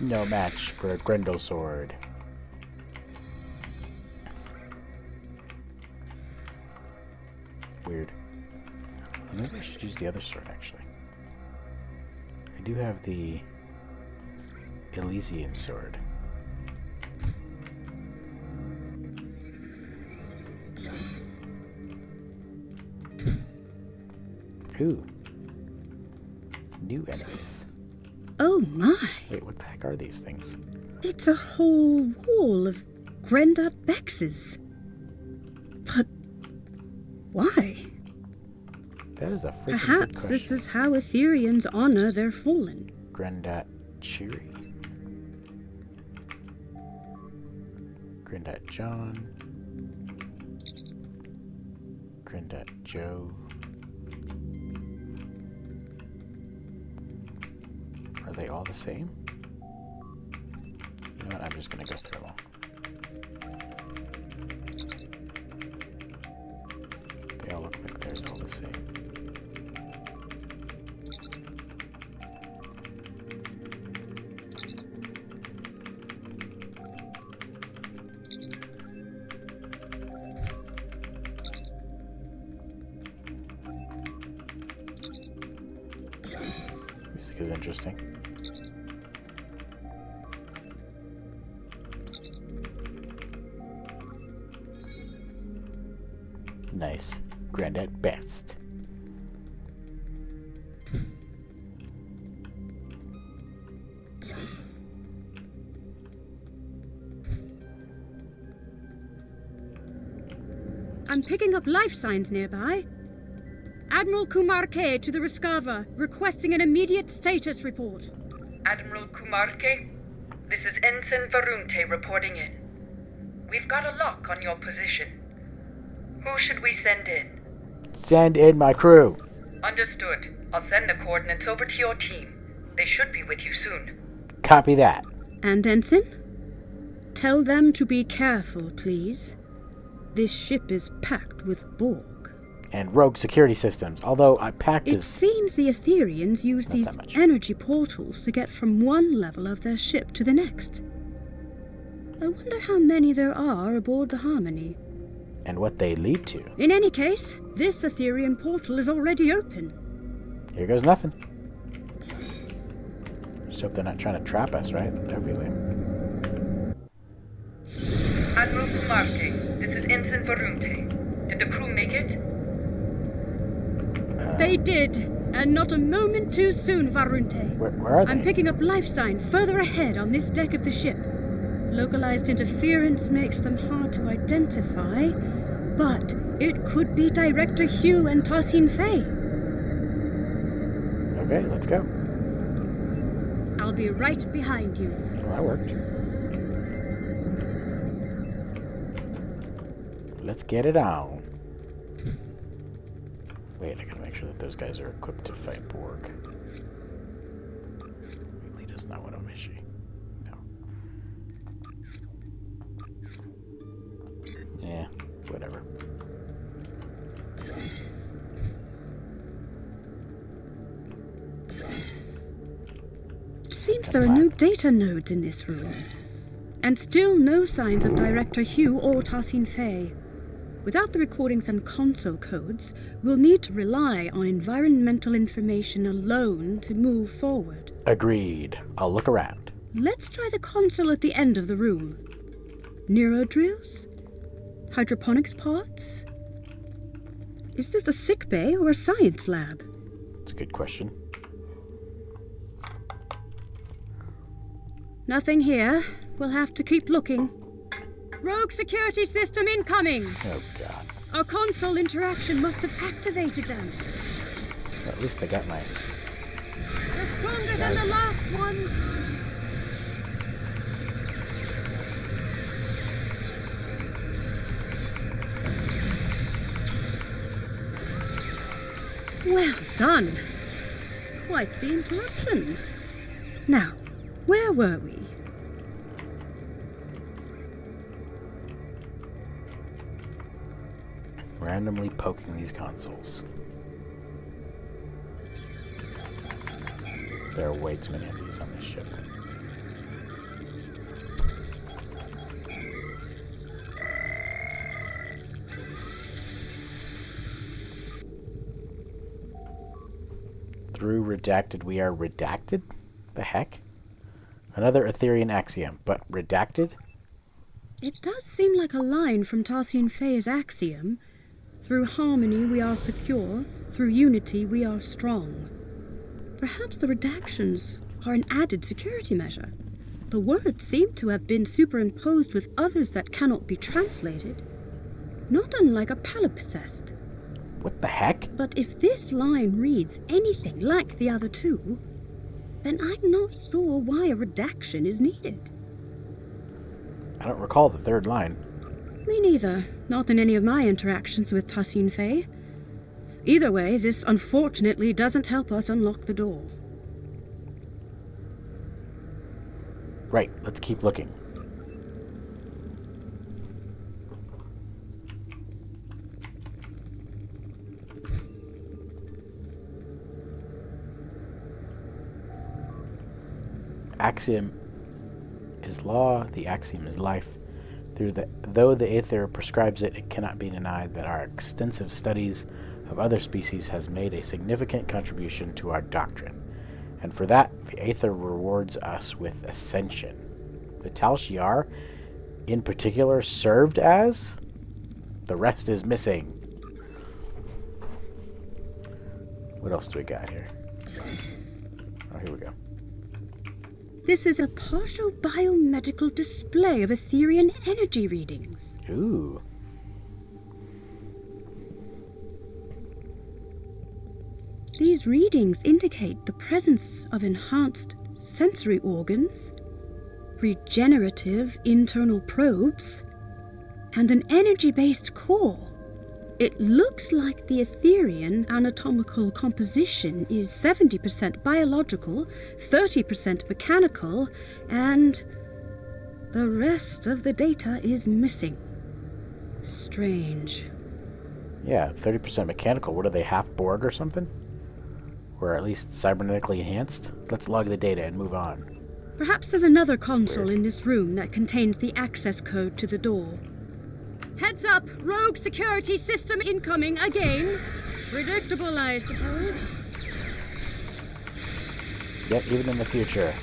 No match for a Grendel sword. Weird. Maybe I should use the other sword, actually. I do have the Elysian sword. Ooh. New enemies. Oh my! Wait, what the heck are these things? It's a whole wall of Grendel Bexes. But why? That is a freaking good Perhaps question. this is how Etherians honor their fallen. Grandat Cheery. Grandat John. Grandat Joe. Are they all the same? You know what? I'm just gonna go through them. They all look like they're all the same. Music is interesting. Nice. Granddad best. I'm picking up life signs nearby. Admiral Kumar K to the Rescava, requesting an immediate status report. Admiral Kumarke, this is Ensign Varunte reporting in. We've got a lock on your position. Who should we send in? Send in my crew. Understood. I'll send the coordinates over to your team. They should be with you soon. Copy that. And Ensign? Tell them to be careful, please. This ship is packed with Borg. And rogue security systems. Although packed It is... seems the Etherians use Not these that much. energy portals to get from one level of their ship to the next. I wonder how many there are aboard the Harmony. And what they lead to. In any case, this Etherian portal is already open. Here goes nothing. Just hope they're not trying to trap us, right? That would be lame. Admiral Kumarke, this is Ensign Varunte. Did the crew make it? They did, and not a moment too soon, Varunte. Where are they? I'm picking up life signs further ahead on this deck of the ship. Localized interference makes them hard to identify, but it could be Director Hugh and Tassin Fay. Okay, let's go. I'll be right behind you. Well, that worked. Let's get it on. Wait, I gotta make sure that those guys are equipped to fight Borg. Lead not one of them, is she? No. Yeah, whatever. It seems there are no data nodes in this room. And still no signs of Director Hugh or Tassin Fay. Without the recordings and console codes, we'll need to rely on environmental information alone to move forward. Agreed. I'll look around. Let's try the console at the end of the room. Neurodrills? Hydroponics pods? Is this a sick bay or a science lab? That's a good question. Nothing here. We'll have to keep looking. Rogue security system incoming! Oh, God. Our console interaction must have activated them. Well, at least I got my... They're stronger than the last ones! Well done. Quite the interruption. Now, where were we? randomly poking these consoles. There are way too many of these on this ship. Through redacted, we are redacted? The heck? Another Etherean axiom, but redacted? It does seem like a line from Tarsine Fey's Axiom. Through harmony we are secure, through unity we are strong. Perhaps the redactions are an added security measure. The words seem to have been superimposed with others that cannot be translated, not unlike a palimpsest. What the heck? But if this line reads anything like the other two, then I'm not sure why a redaction is needed. I don't recall the third line. Me neither. Not in any of my interactions with Tarsine Fey. Either way, this unfortunately doesn't help us unlock the door. Right, let's keep looking. Axiom is law, the axiom is life. Though the Aether prescribes it, it cannot be denied that our extensive studies of other species has made a significant contribution to our doctrine, and for that the Aether rewards us with ascension. The Tal Shiar, in particular, served as? The rest is missing. What else do we got here? Oh, here we go. This is a partial biomedical display of Etherean energy readings. Ooh. These readings indicate the presence of enhanced sensory organs, regenerative internal probes, and an energy-based core. It looks like the Etherean anatomical composition is 70% biological, 30% mechanical, and the rest of the data is missing. Strange. Yeah, 30% mechanical. What are they, half Borg or something? Or at least cybernetically enhanced? Let's log the data and move on. Perhaps there's another console in this room that contains the access code to the door. Heads up! Rogue security system incoming again! Predictable, I suppose. Yet, even in the future,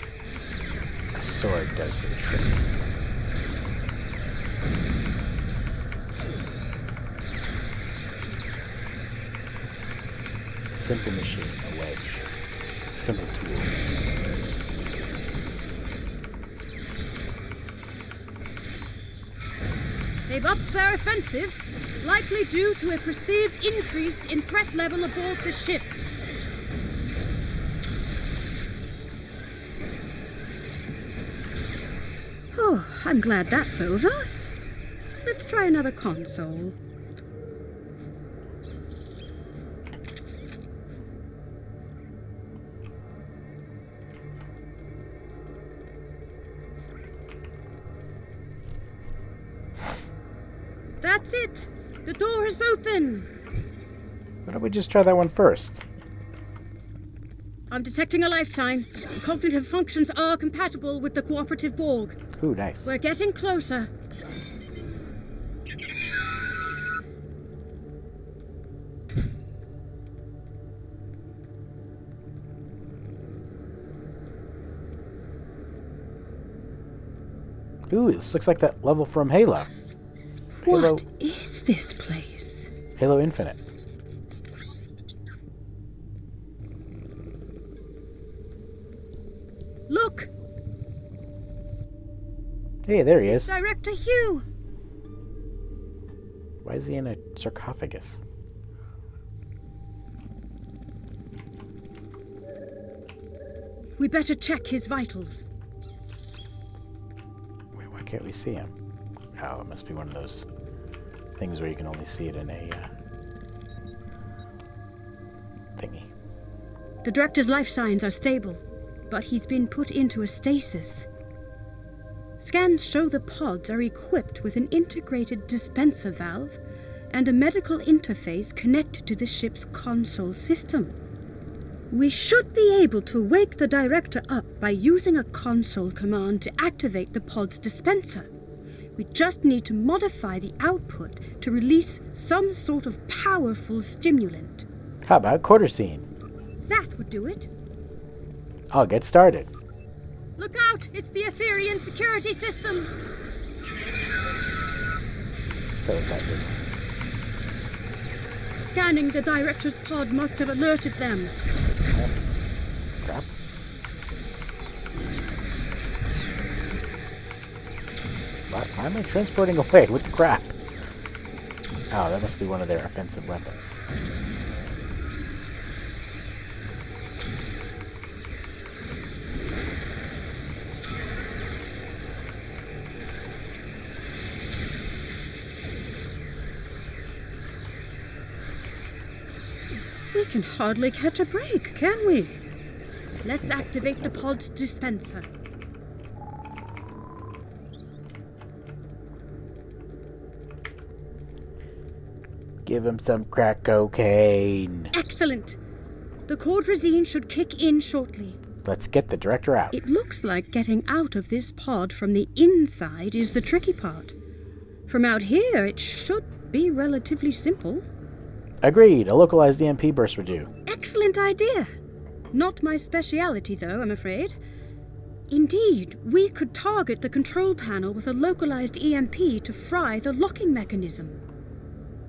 a sword does the trick. A simple machine, a wedge. A simple tool. They've upped their offensive, likely due to a perceived increase in threat level aboard the ship. Oh, I'm glad that's over. Let's try another console. That's it! The door is open! Why don't we just try that one first? I'm detecting a lifetime. The cognitive functions are compatible with the Cooperative Borg. Ooh, nice. We're getting closer. Ooh, this looks like that level from Halo. What is this place? Halo Infinite. Look! Hey, there he is. Director Hugh! Why is he in a sarcophagus? We better check his vitals. Wait, why can't we see him? Oh, it must be one of those things where you can only see it in a thingy. The director's life signs are stable, but he's been put into a stasis. Scans show the pods are equipped with an integrated dispenser valve and a medical interface connected to the ship's console system. We should be able to wake the director up by using a console command to activate the pod's dispenser. We just need to modify the output to release some sort of powerful stimulant. How about quarter scene? That would do it. I'll get started. Look out! It's the Etherean security system! Stay with that, dude. Scanning the director's pod must have alerted them. Crap. What? Why am I transporting away with the crap? Oh, that must be one of their offensive weapons. We can hardly catch a break, can we? Let's activate the pod's dispenser. Give him some crack cocaine. Excellent! The Quadrazine should kick in shortly. Let's get the director out. It looks like getting out of this pod from the inside is the tricky part. From out here, it should be relatively simple. Agreed. A localized EMP burst would do. Excellent idea. Not my speciality, though, I'm afraid. Indeed, we could target the control panel with a localized EMP to fry the locking mechanism.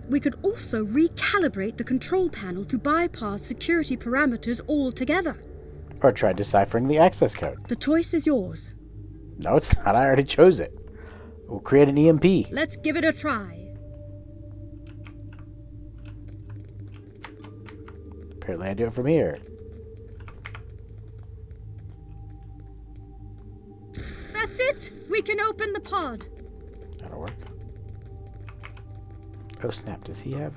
We could also recalibrate the control panel to bypass security parameters altogether. Or try deciphering the access code. The choice is yours. No, it's not. I already chose it. We'll create an EMP. Let's give it a try. Apparently I do it from here. That's it! We can open the pod. That'll work. Oh snap, does he have...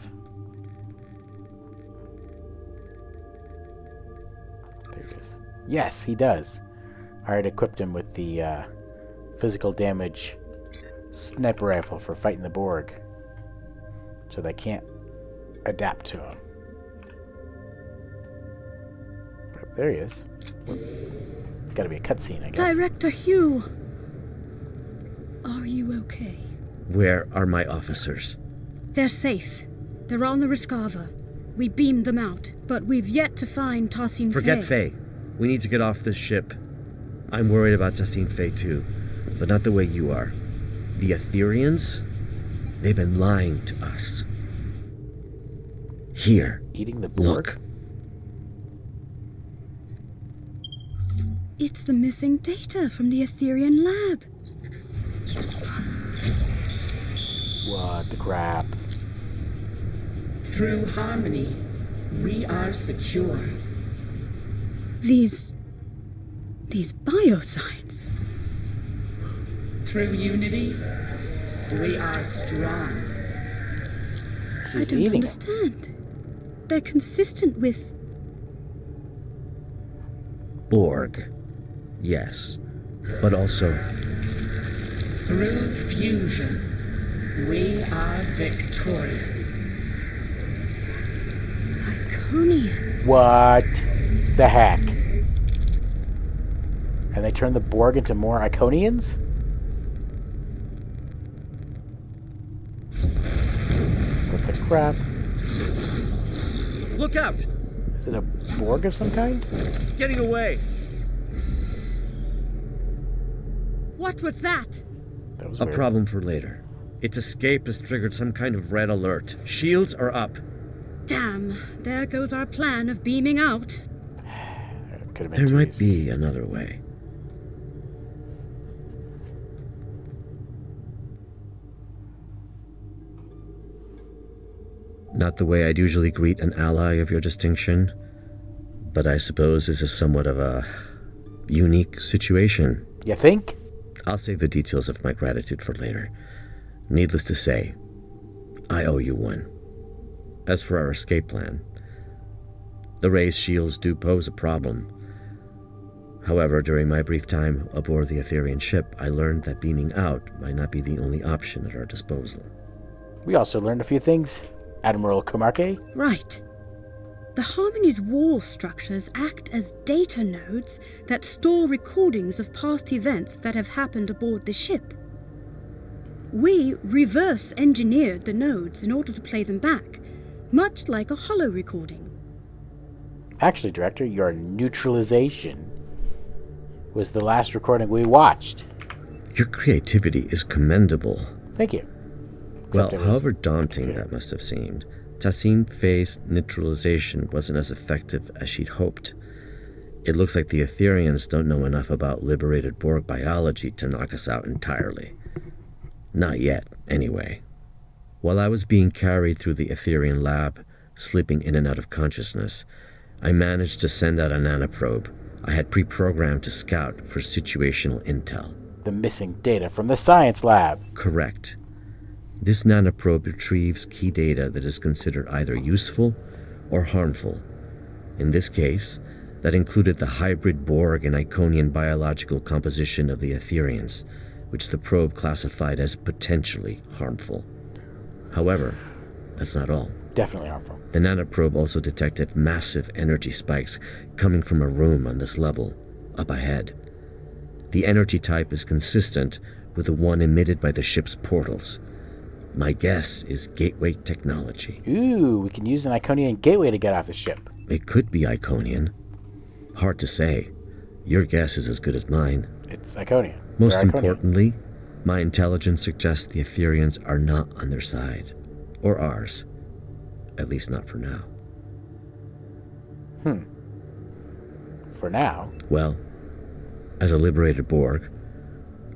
There it is. Yes, he does. I already equipped him with the physical damage sniper rifle for fighting the Borg. So they can't adapt to him. There he is. Gotta be a cutscene, I guess. Director Hugh! Are you okay? Where are my officers? They're safe. They're on the Rescava. We beamed them out, but we've yet to find Tassin Fey. Forget Fey. We need to get off this ship. I'm worried about Tassin Fey too, but not the way you are. The Etherians? They've been lying to us. Here. Eating the Borg? Look. It's the missing data from the Etherian lab. What the crap? Through harmony, we are secure. These biosigns. Through unity, we are strong. She's I don't eating understand. They're consistent with... Borg. Yes. But also... Through fusion, we are victorious. Iconians. What the heck? And they turn the Borg into more Iconians? What the crap? Look out! Is it a Borg of some kind? It's getting away! What was that? That was A weird. problem for later. Its escape has triggered some kind of red alert. Shields are up. Damn, there goes our plan of beaming out. Could have been There too might easy. be another way. Not the way I'd usually greet an ally of your distinction, but I suppose this is somewhat of a unique situation. You think? I'll save the details of my gratitude for later. Needless to say, I owe you one. As for our escape plan, the raised shields do pose a problem. However, during my brief time aboard the Etherian ship, I learned that beaming out might not be the only option at our disposal. We also learned a few things. Admiral Komarke? Right. The Harmony's wall structures act as data nodes that store recordings of past events that have happened aboard the ship. We reverse engineered the nodes in order to play them back, much like a holo recording. Actually, Director, your neutralization was the last recording we watched. Your creativity is commendable. Thank you. Well, however daunting that must have seemed, Tassin Faye's neutralization wasn't as effective as she'd hoped. It looks like the Etherians don't know enough about liberated Borg biology to knock us out entirely. Not yet, anyway. While I was being carried through the Etherian lab, slipping in and out of consciousness, I managed to send out a nanoprobe I had pre-programmed to scout for situational intel. The missing data from the science lab. Correct. This nanoprobe retrieves key data that is considered either useful or harmful. In this case, that included the hybrid Borg and Iconian biological composition of the Etherians, which the probe classified as potentially harmful. However, that's not all. Definitely harmful. The nanoprobe also detected massive energy spikes coming from a room on this level, up ahead. The energy type is consistent with the one emitted by the ship's portals. My guess is gateway technology. Ooh, we can use an Iconian gateway to get off the ship. It could be Iconian. Hard to say. Your guess is as good as mine. It's Iconian. Most They're Iconian. importantly, my intelligence suggests the Etherians are not on their side. Or ours. At least not for now. For now? Well, as a liberated Borg,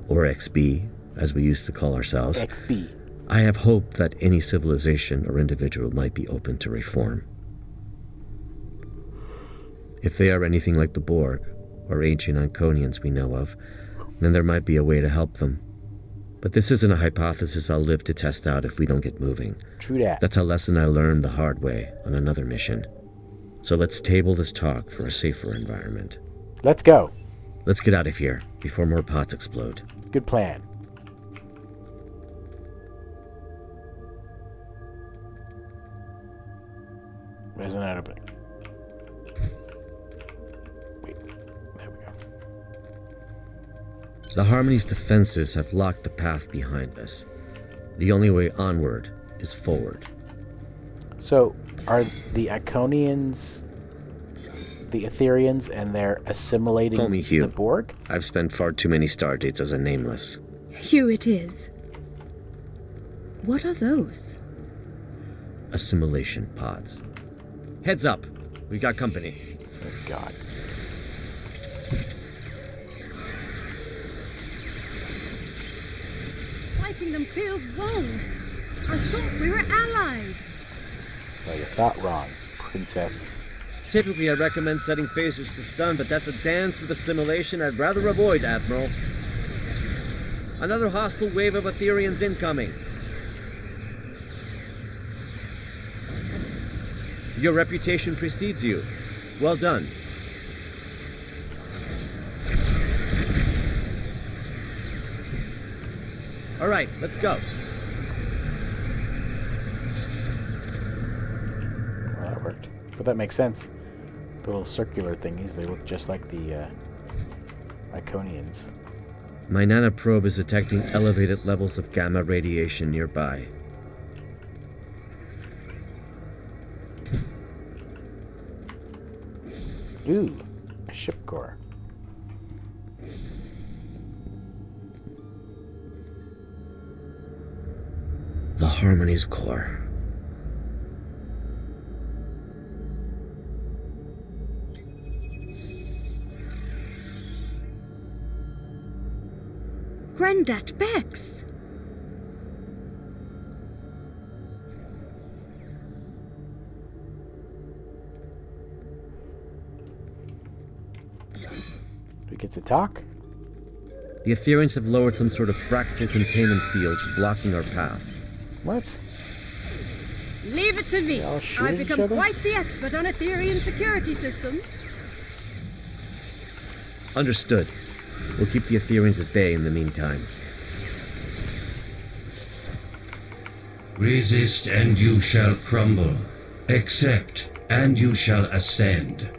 or XB, as we used to call ourselves, XB. I have hope that any civilization or individual might be open to reform. If they are anything like the Borg, or ancient Iconians we know of, then there might be a way to help them. But this isn't a hypothesis I'll live to test out if we don't get moving. True that. That's a lesson I learned the hard way on another mission. So let's table this talk for a safer environment. Let's go. Let's get out of here before more pods explode. Good plan. There's an opening. Wait, there we go. The Harmony's defenses have locked the path behind us. The only way onward is forward. So, are the Iconians the Etherians and they're assimilating Call me Hugh. the Borg? I've spent far too many stardates as a nameless. Hugh it is. What are those? Assimilation pods. Heads up! We got company. Oh, God. Fighting them feels wrong. I thought we were allied. Well, you thought wrong, princess. Typically, I recommend setting phasers to stun, but that's a dance with assimilation I'd rather avoid, Admiral. Another hostile wave of Etherians incoming. Your reputation precedes you. Well done. All right, let's go. Well, that worked. But that makes sense. The little circular thingies, they look just like the Iconians. My nanoprobe is detecting elevated levels of gamma radiation nearby. Ooh, a ship core. The Harmony's core. Grandad Bex! We get to talk? The Etherians have lowered some sort of fractal containment fields blocking our path. What? Leave it to me. They all shoot I've at each become other? quite the expert on Etherian security systems. Understood. We'll keep the Etherians at bay in the meantime. Resist and you shall crumble. Accept and you shall ascend.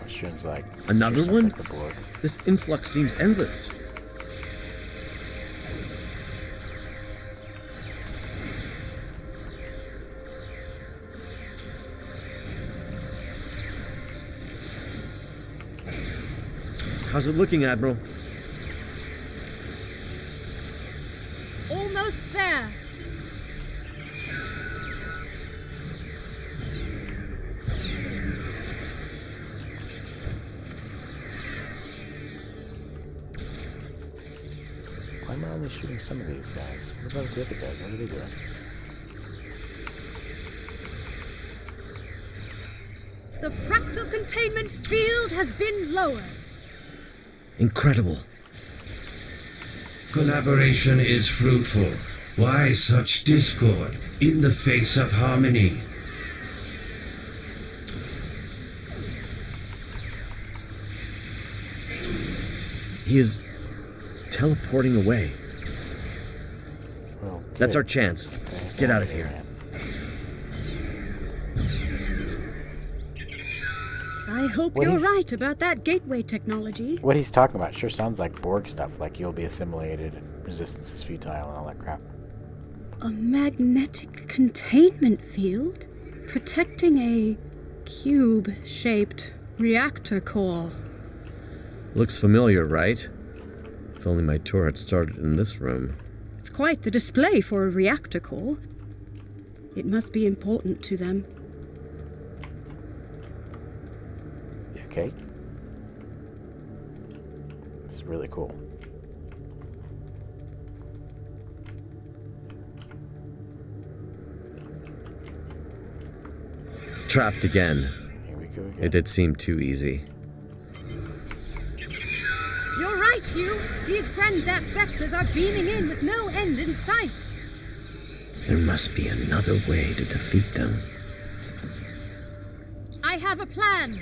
Shun's like... Another sure one? like the Borg. This influx seems endless. How's it looking, Admiral? Almost there. Why am I only shooting some of these guys? What about the other guys? What are they doing? The fractal containment field has been lowered. Incredible. Collaboration is fruitful. Why such discord in the face of harmony? He is teleporting away. Well, That's good. our chance. Let's get out of here. I hope What you're is- right about that gateway technology. What he's talking about sure sounds like Borg stuff, like you'll be assimilated and resistance is futile and all that crap. A magnetic containment field protecting a cube-shaped reactor core. Looks familiar, right? If only my tour had started in this room. It's quite the display for a reactor core. It must be important to them. Okay. This is really cool. Trapped again. Here we go again. It did seem too easy. You're right, Hugh. These Grandat Vexes are beaming in with no end in sight. There must be another way to defeat them. I have a plan,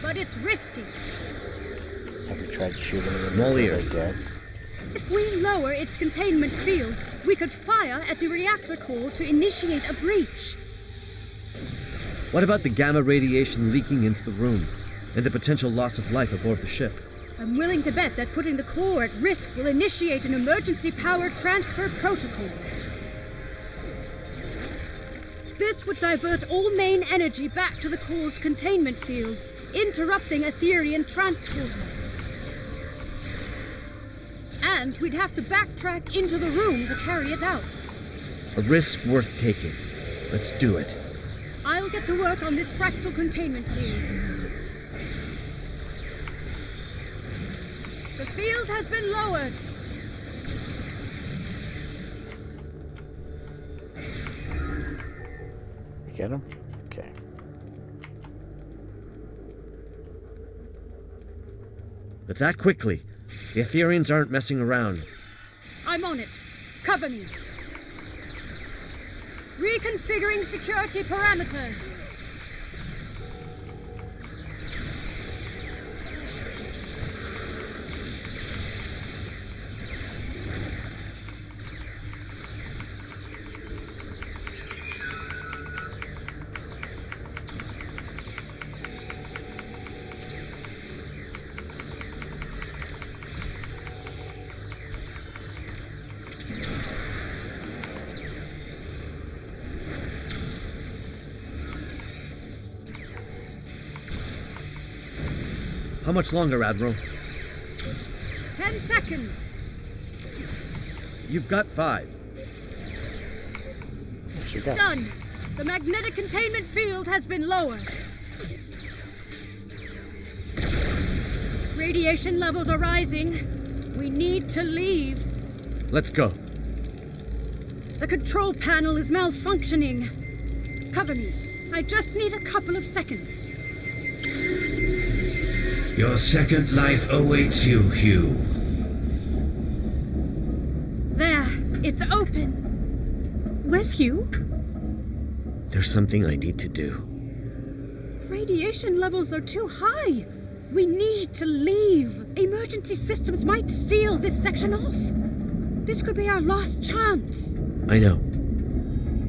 but it's risky. Have you tried shooting them I'm all until ears. they're dead? If we lower its containment field, we could fire at the reactor core to initiate a breach. What about the gamma radiation leaking into the room and the potential loss of life aboard the ship? I'm willing to bet that putting the core at risk will initiate an emergency power transfer protocol. This would divert all main energy back to the core's containment field, interrupting Etherian transporters. And we'd have to backtrack into the room to carry it out. A risk worth taking. Let's do it. I'll get to work on this fractal containment field. The field has been lowered. You get him? Okay. Let's act quickly. The Etherians aren't messing around. I'm on it. Cover me. Reconfiguring security parameters. How much longer, Admiral? 10 seconds. You've got 5. What you got? Done. The magnetic containment field has been lowered. Radiation levels are rising. We need to leave. Let's go. The control panel is malfunctioning. Cover me. I just need a couple of seconds. Your second life awaits you, Hugh. There. It's open. Where's Hugh? There's something I need to do. Radiation levels are too high. We need to leave. Emergency systems might seal this section off. This could be our last chance. I know.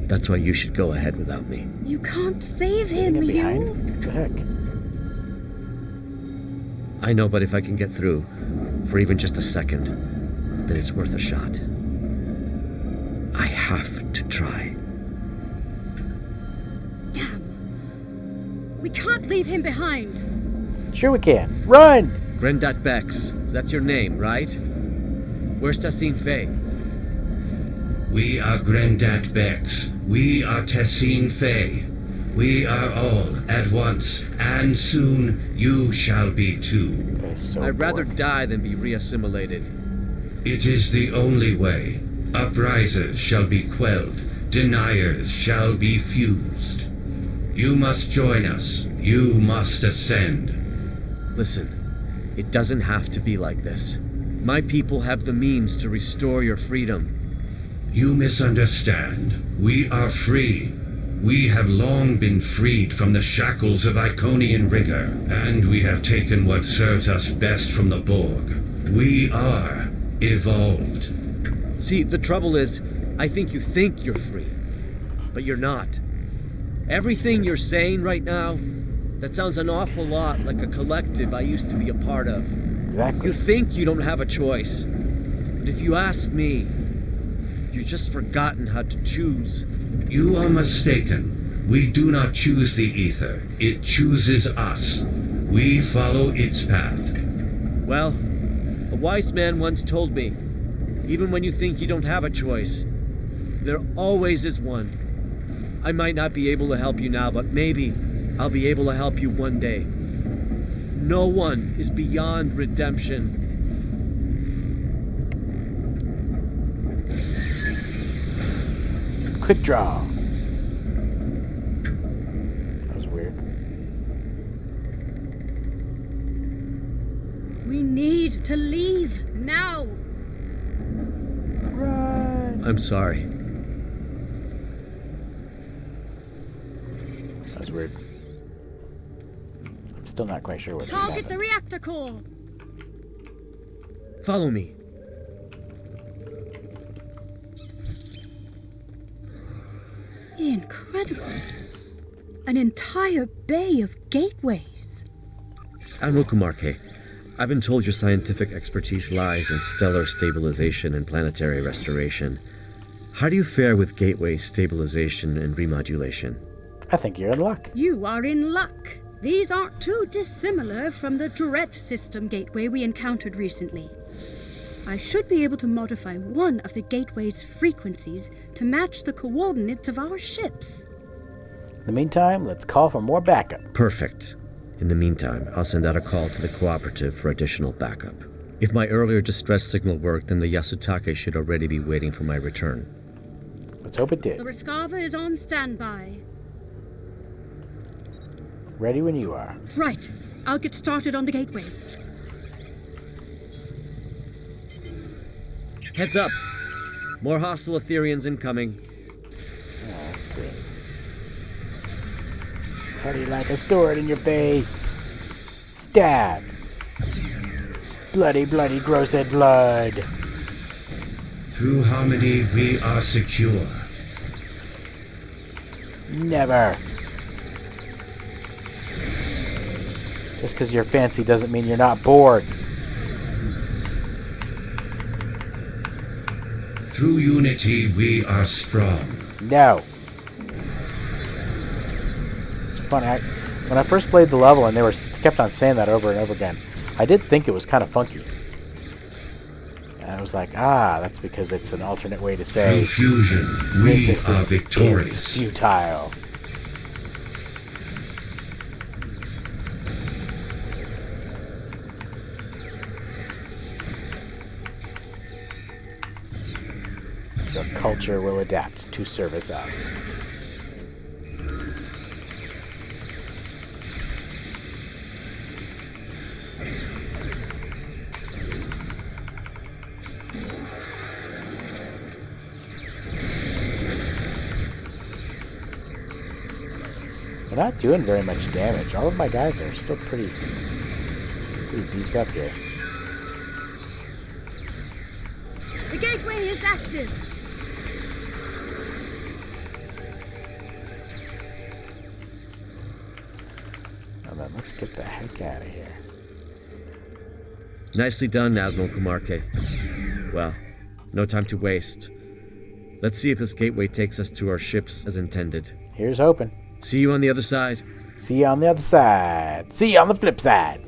That's why you should go ahead without me. You can't save him, Leaving Hugh. behind? What the heck? I know, but if I can get through, for even just a second, then it's worth a shot. I have to try. Damn. We can't leave him behind. Sure we can. Run! Grendat Bex. That's your name, right? Where's Tassine Faye? We are Grendat Bex. We are Tessine Faye. We are all at once, and soon you shall be too. I'd rather die than be reassimilated. It is the only way. Uprisers shall be quelled. Deniers shall be fused. You must join us. You must ascend. Listen, it doesn't have to be like this. My people have the means to restore your freedom. You misunderstand. We are free. We have long been freed from the shackles of Iconian rigor, and we have taken what serves us best from the Borg. We are evolved. See, the trouble is, I think you're free, but you're not. Everything you're saying right now, that sounds an awful lot like a collective I used to be a part of. Exactly. You think you don't have a choice, but if you ask me, you've just forgotten how to choose. You are mistaken. We do not choose the ether. It chooses us. We follow its path. Well, a wise man once told me, even when you think you don't have a choice, there always is one. I might not be able to help you now, but maybe I'll be able to help you one day. No one is beyond redemption. Quick draw. That was weird. We need to leave now. Right. I'm sorry. That was weird. I'm still not quite sure what Target the reactor core. Follow me. Incredible. An entire bay of gateways. Admiral Kumarke, I've been told your scientific expertise lies in stellar stabilization and planetary restoration. How do you fare with gateway stabilization and remodulation? I think you're in luck. You are in luck. These aren't too dissimilar from the Tourette system gateway we encountered recently. I should be able to modify one of the gateway's frequencies to match the coordinates of our ships. In the meantime, let's call for more backup. Perfect. In the meantime, I'll send out a call to the Cooperative for additional backup. If my earlier distress signal worked, then the Yasutake should already be waiting for my return. Let's hope it did. The Rescava is on standby. Ready when you are. Right. I'll get started on the gateway. Heads up! More hostile Etherians incoming. Oh, that's great. How do you like a sword in your face? Stab! Bloody, bloody, gross-head blood! Through harmony, we are secure. Never! Just because you're fancy doesn't mean you're not bored. Through unity, we are strong. No. It's funny. When I first played the level and they kept on saying that over and over again, I did think it was kind of funky. And I was like, that's because it's an alternate way to say Through fusion, we are victorious. Is futile. The culture will adapt to service us. We're not doing very much damage. All of my guys are still pretty beefed up here. The gateway is active. Let's get the heck out of here. Nicely done, Admiral Kumarke. Well, no time to waste. Let's see if this gateway takes us to our ships as intended. Here's hoping. See you on the other side. See you on the other side. See you on the flip side.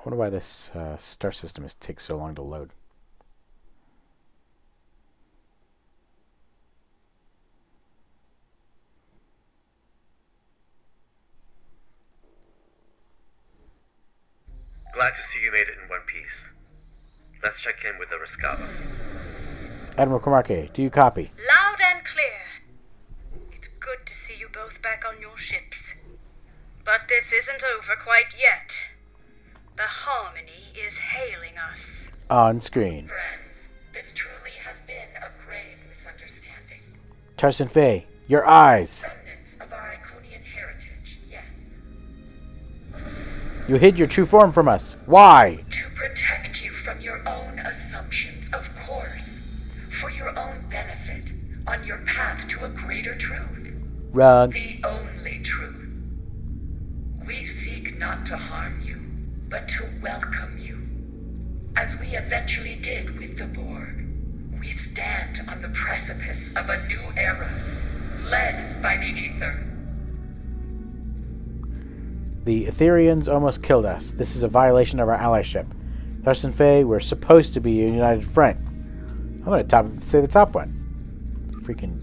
I wonder why this star system takes so long to load. Glad to see you made it in one piece. Let's check in with the Rescava. Admiral Comarque, do you copy? Loud and clear. It's good to see you both back on your ships. But this isn't over quite yet. The Harmony is hailing us. On screen. Friends, this truly has been a grave misunderstanding. Tarson Fay, your eyes. Remnants of our Iconian heritage, yes. You hid your true form from us. Why? To protect you from your own assumptions, of course. For your own benefit, on your path to a greater truth. Wrong. The only truth. We seek not to harm you, but to welcome you. As we eventually did with the Borg, we stand on the precipice of a new era, led by the Ether. The Etherians almost killed us. This is a violation of our allyship. Tarson Fay, we're supposed to be a united front. I'm gonna say the top one. Freaking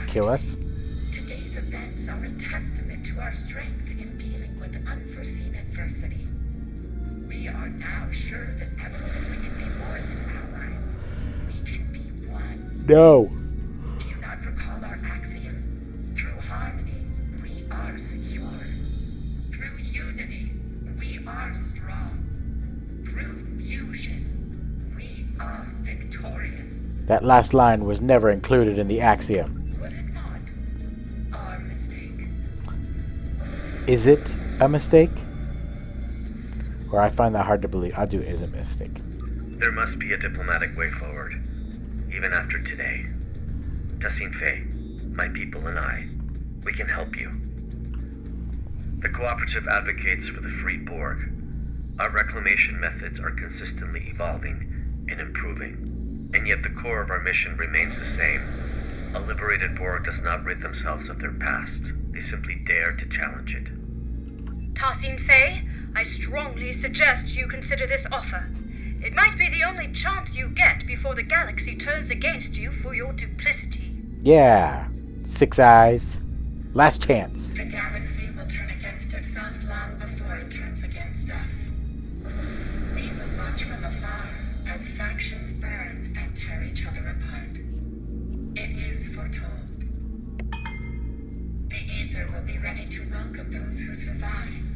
kill us. Today's events are a testament to our strength in dealing with unforeseen adversity. We are now sure that ever that we can be more than allies. We can be one. No. Do you not recall our axiom? Through harmony, we are secure. Through unity, we are strong. Through fusion, we are victorious. That last line was never included in the Axiom. Was it not? Our mistake. Is it a mistake? Or I find that hard to believe. Adu is a mistake. There must be a diplomatic way forward, even after today. Tassin Fay, my people and I, we can help you. The Cooperative advocates for the free Borg. Our reclamation methods are consistently evolving and improving, and yet the core of our mission remains the same. A liberated Borg does not rid themselves of their past. They simply dare to challenge it. Tassin Fay, I strongly suggest you consider this offer. It might be the only chance you get before the galaxy turns against you for your duplicity. Yeah. Six Eyes. Last chance. The galaxy will turn against itself long before it turns against us. We will watch from afar as factions burn and tear each other apart. It is foretold. The Ether will be ready to welcome those who survive.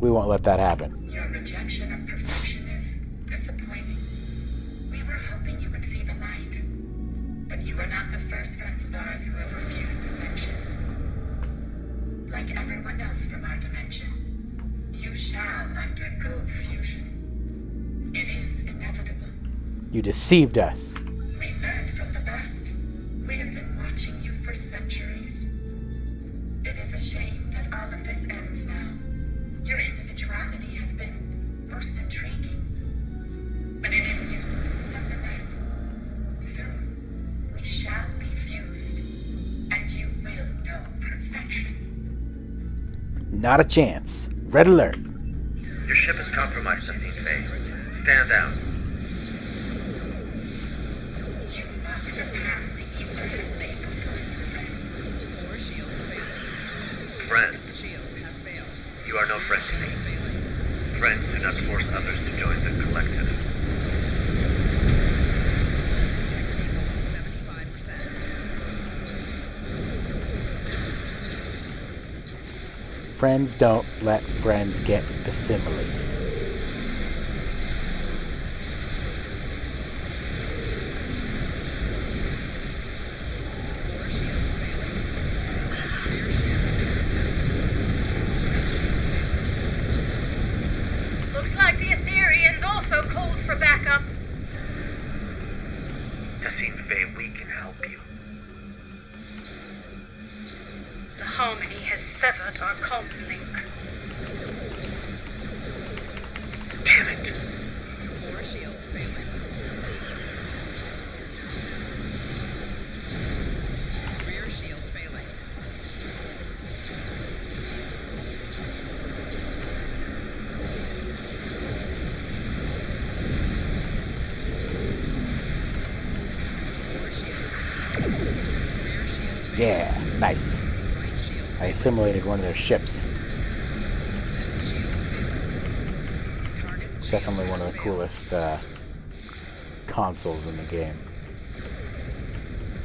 We won't let that happen. Your rejection of perfection is disappointing. We were hoping you would see the light. But you are not the first friends of ours who have refused ascension. Like everyone else from our dimension, you shall undergo fusion. It is inevitable. You deceived us. We learned from the best. We have been watching you for centuries. It is a shame that all of this ends now. Your individuality has been most intriguing. But it is useless nonetheless. Soon, we shall be fused, and you will know perfection. Not a chance. Red alert. Your ship is compromised, Tassin Fay. Stand down. You walk the path the Ether has laid before you, friend. Friend. You are no friend to me. Friends do not force others to join the collective. Friends don't let friends get assimilated. Looks like the Etherians also called for backup. Tassin Fay, we can help you. The Harmony has severed our comms link. Yeah, nice. I assimilated one of their ships. Definitely one of the coolest consoles in the game.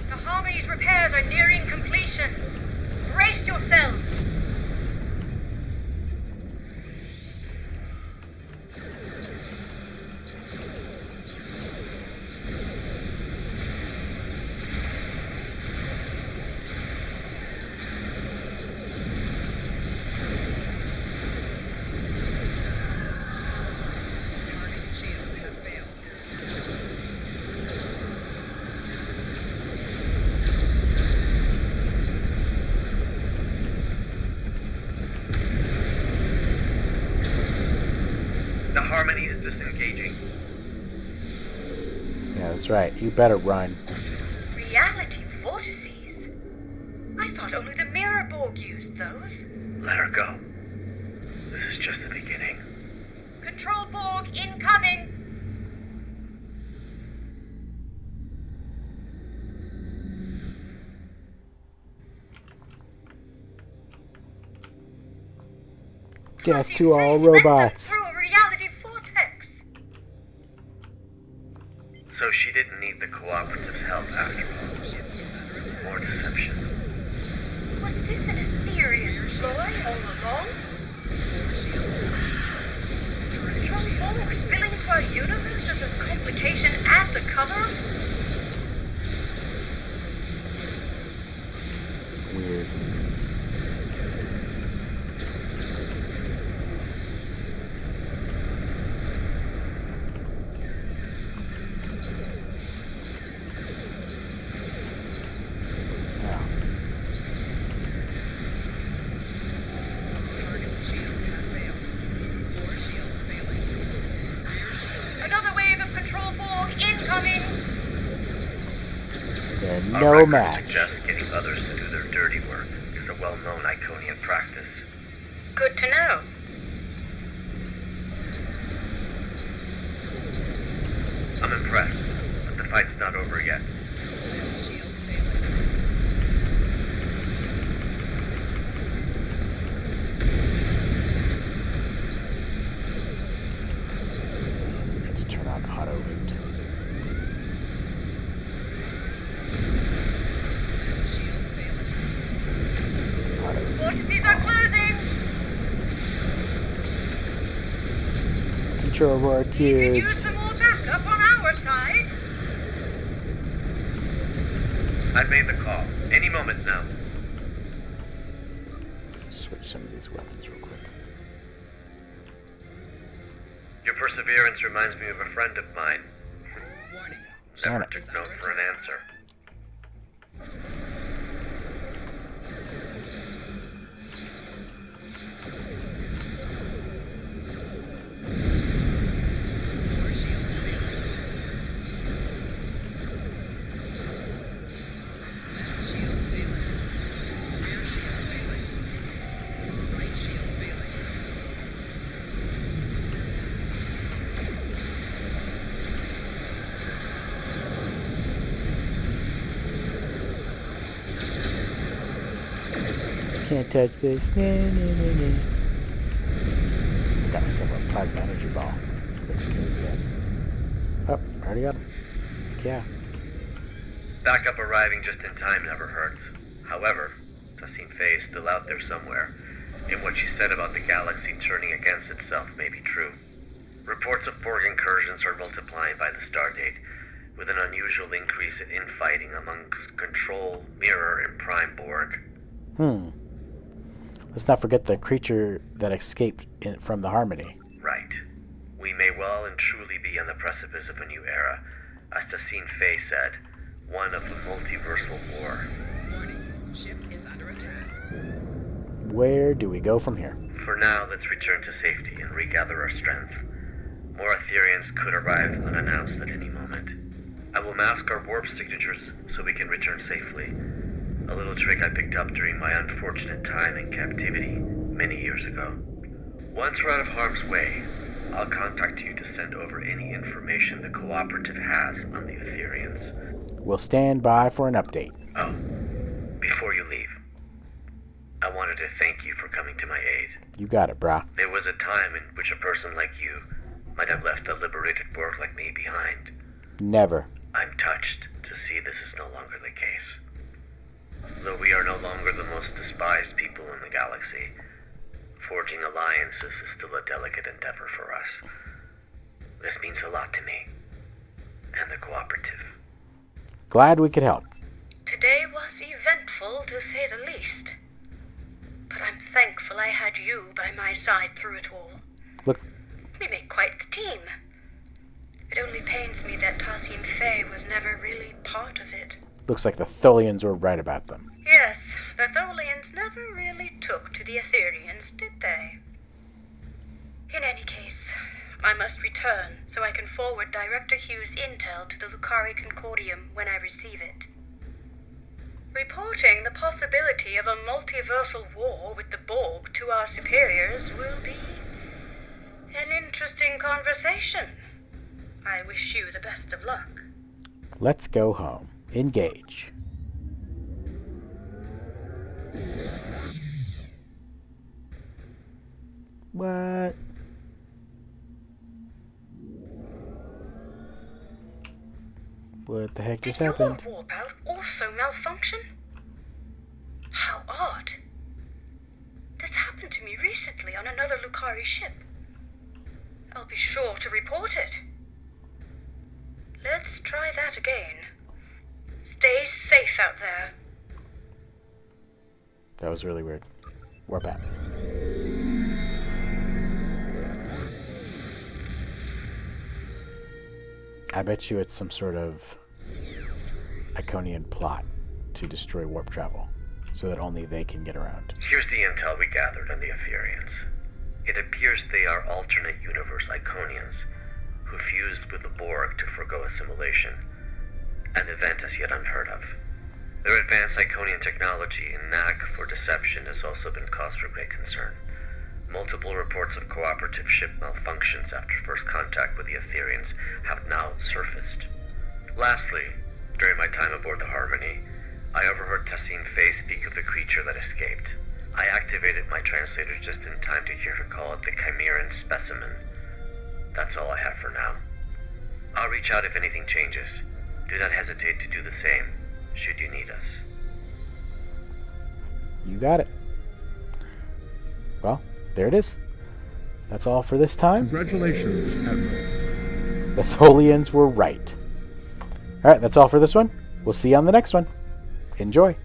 The Harmony's repairs are nearing completion. Brace yourselves. The Harmony is disengaging. Yeah, that's right. You better run. Reality vortices? I thought only the Mirror Borg used those. Let her go. This is just the beginning. Control Borg incoming! Death to all robots. Through a reality vortex. So she didn't need the Cooperative's help after all. More deception. Was this an Etherean ploy all along? Control Borg spilling into our universe as a complication and a cover? Weird. Another wave of Control Borg incoming! They're Our no record match. suggests getting others to do their dirty work is a well-known Iconian practice. Good to know. I'm impressed, but the fight's not over yet. Need to turn on auto route. Vortices are closing! Control Roar We could use cubes. some more backup on our side. I've made the call. Any moment now. Switch some of these weapons real quick. Your perseverance reminds me of a friend of mine. Never Sonic. took no for an answer. Can't touch this. Nah, nah, nah, nah. Got myself a plasma energy ball. Let's quick kill these guys. Oh, already got him. Yeah. Backup arriving just in time never hurts. However, Tassine Faye is still out there somewhere, and what she said about the galaxy turning against itself may be true. Reports of Borg incursions are multiplying by the stardate, with an unusual increase in infighting amongst Control, Mirror, and Prime Borg. Let's not forget the creature that escaped from the Harmony. Right. We may well and truly be on the precipice of a new era, as Tassine Faye said, one of the multiversal war. Ship is under attack. Where do we go from here? For now, let's return to safety and regather our strength. More Etherians could arrive unannounced at any moment. I will mask our warp signatures so we can return safely. A little trick I picked up during my unfortunate time in captivity many years ago. Once we're out of harm's way, I'll contact you to send over any information the Cooperative has on the Etherians. We'll stand by for an update. Oh, before wanted to thank you for coming to my aid. You got it, brah. There was a time in which a person like you might have left a liberated Borg like me behind. Never. I'm touched to see this is no longer the case. Though we are no longer the most despised people in the galaxy, forging alliances is still a delicate endeavor for us. This means a lot to me, and the Cooperative. Glad we could help. Today was eventful, to say the least. But I'm thankful I had you by my side through it all. Look. We make quite the team. It only pains me that Tassim Faye was never really part of it. Looks like the Tholians were right about them. Yes, the Tholians never really took to the Etherians, did they? In any case, I must return so I can forward Director Hughes' intel to the Lucari Concordium when I receive it. Reporting the possibility of a multiversal war with the Borg to our superiors will be an interesting conversation. I wish you the best of luck. Let's go home. Engage. What? What the heck just happened? Did your warp out also malfunction? How odd. This happened to me recently on another Lucari ship. I'll be sure to report it. Let's try that again. Stay safe out there. That was really weird. Warp out. I bet you it's some sort of Iconian plot to destroy warp travel, so that only they can get around. Here's the intel we gathered on the Etherians. It appears they are alternate universe Iconians who fused with the Borg to forgo assimilation, an event as yet unheard of. Their advanced Iconian technology and knack for deception has also been cause for great concern. Multiple reports of Cooperative ship malfunctions after first contact with the Etherians have now surfaced. Lastly, during my time aboard the Harmony, I overheard Tassim Faye speak of the creature that escaped. I activated my translator just in time to hear her call it the Chimeran specimen. That's all I have for now. I'll reach out if anything changes. Do not hesitate to do the same, should you need us. You got it. Well, there it is. That's all for this time. Congratulations, Admiral. The Tholians were right. Alright, that's all for this one. We'll see you on the next one. Enjoy.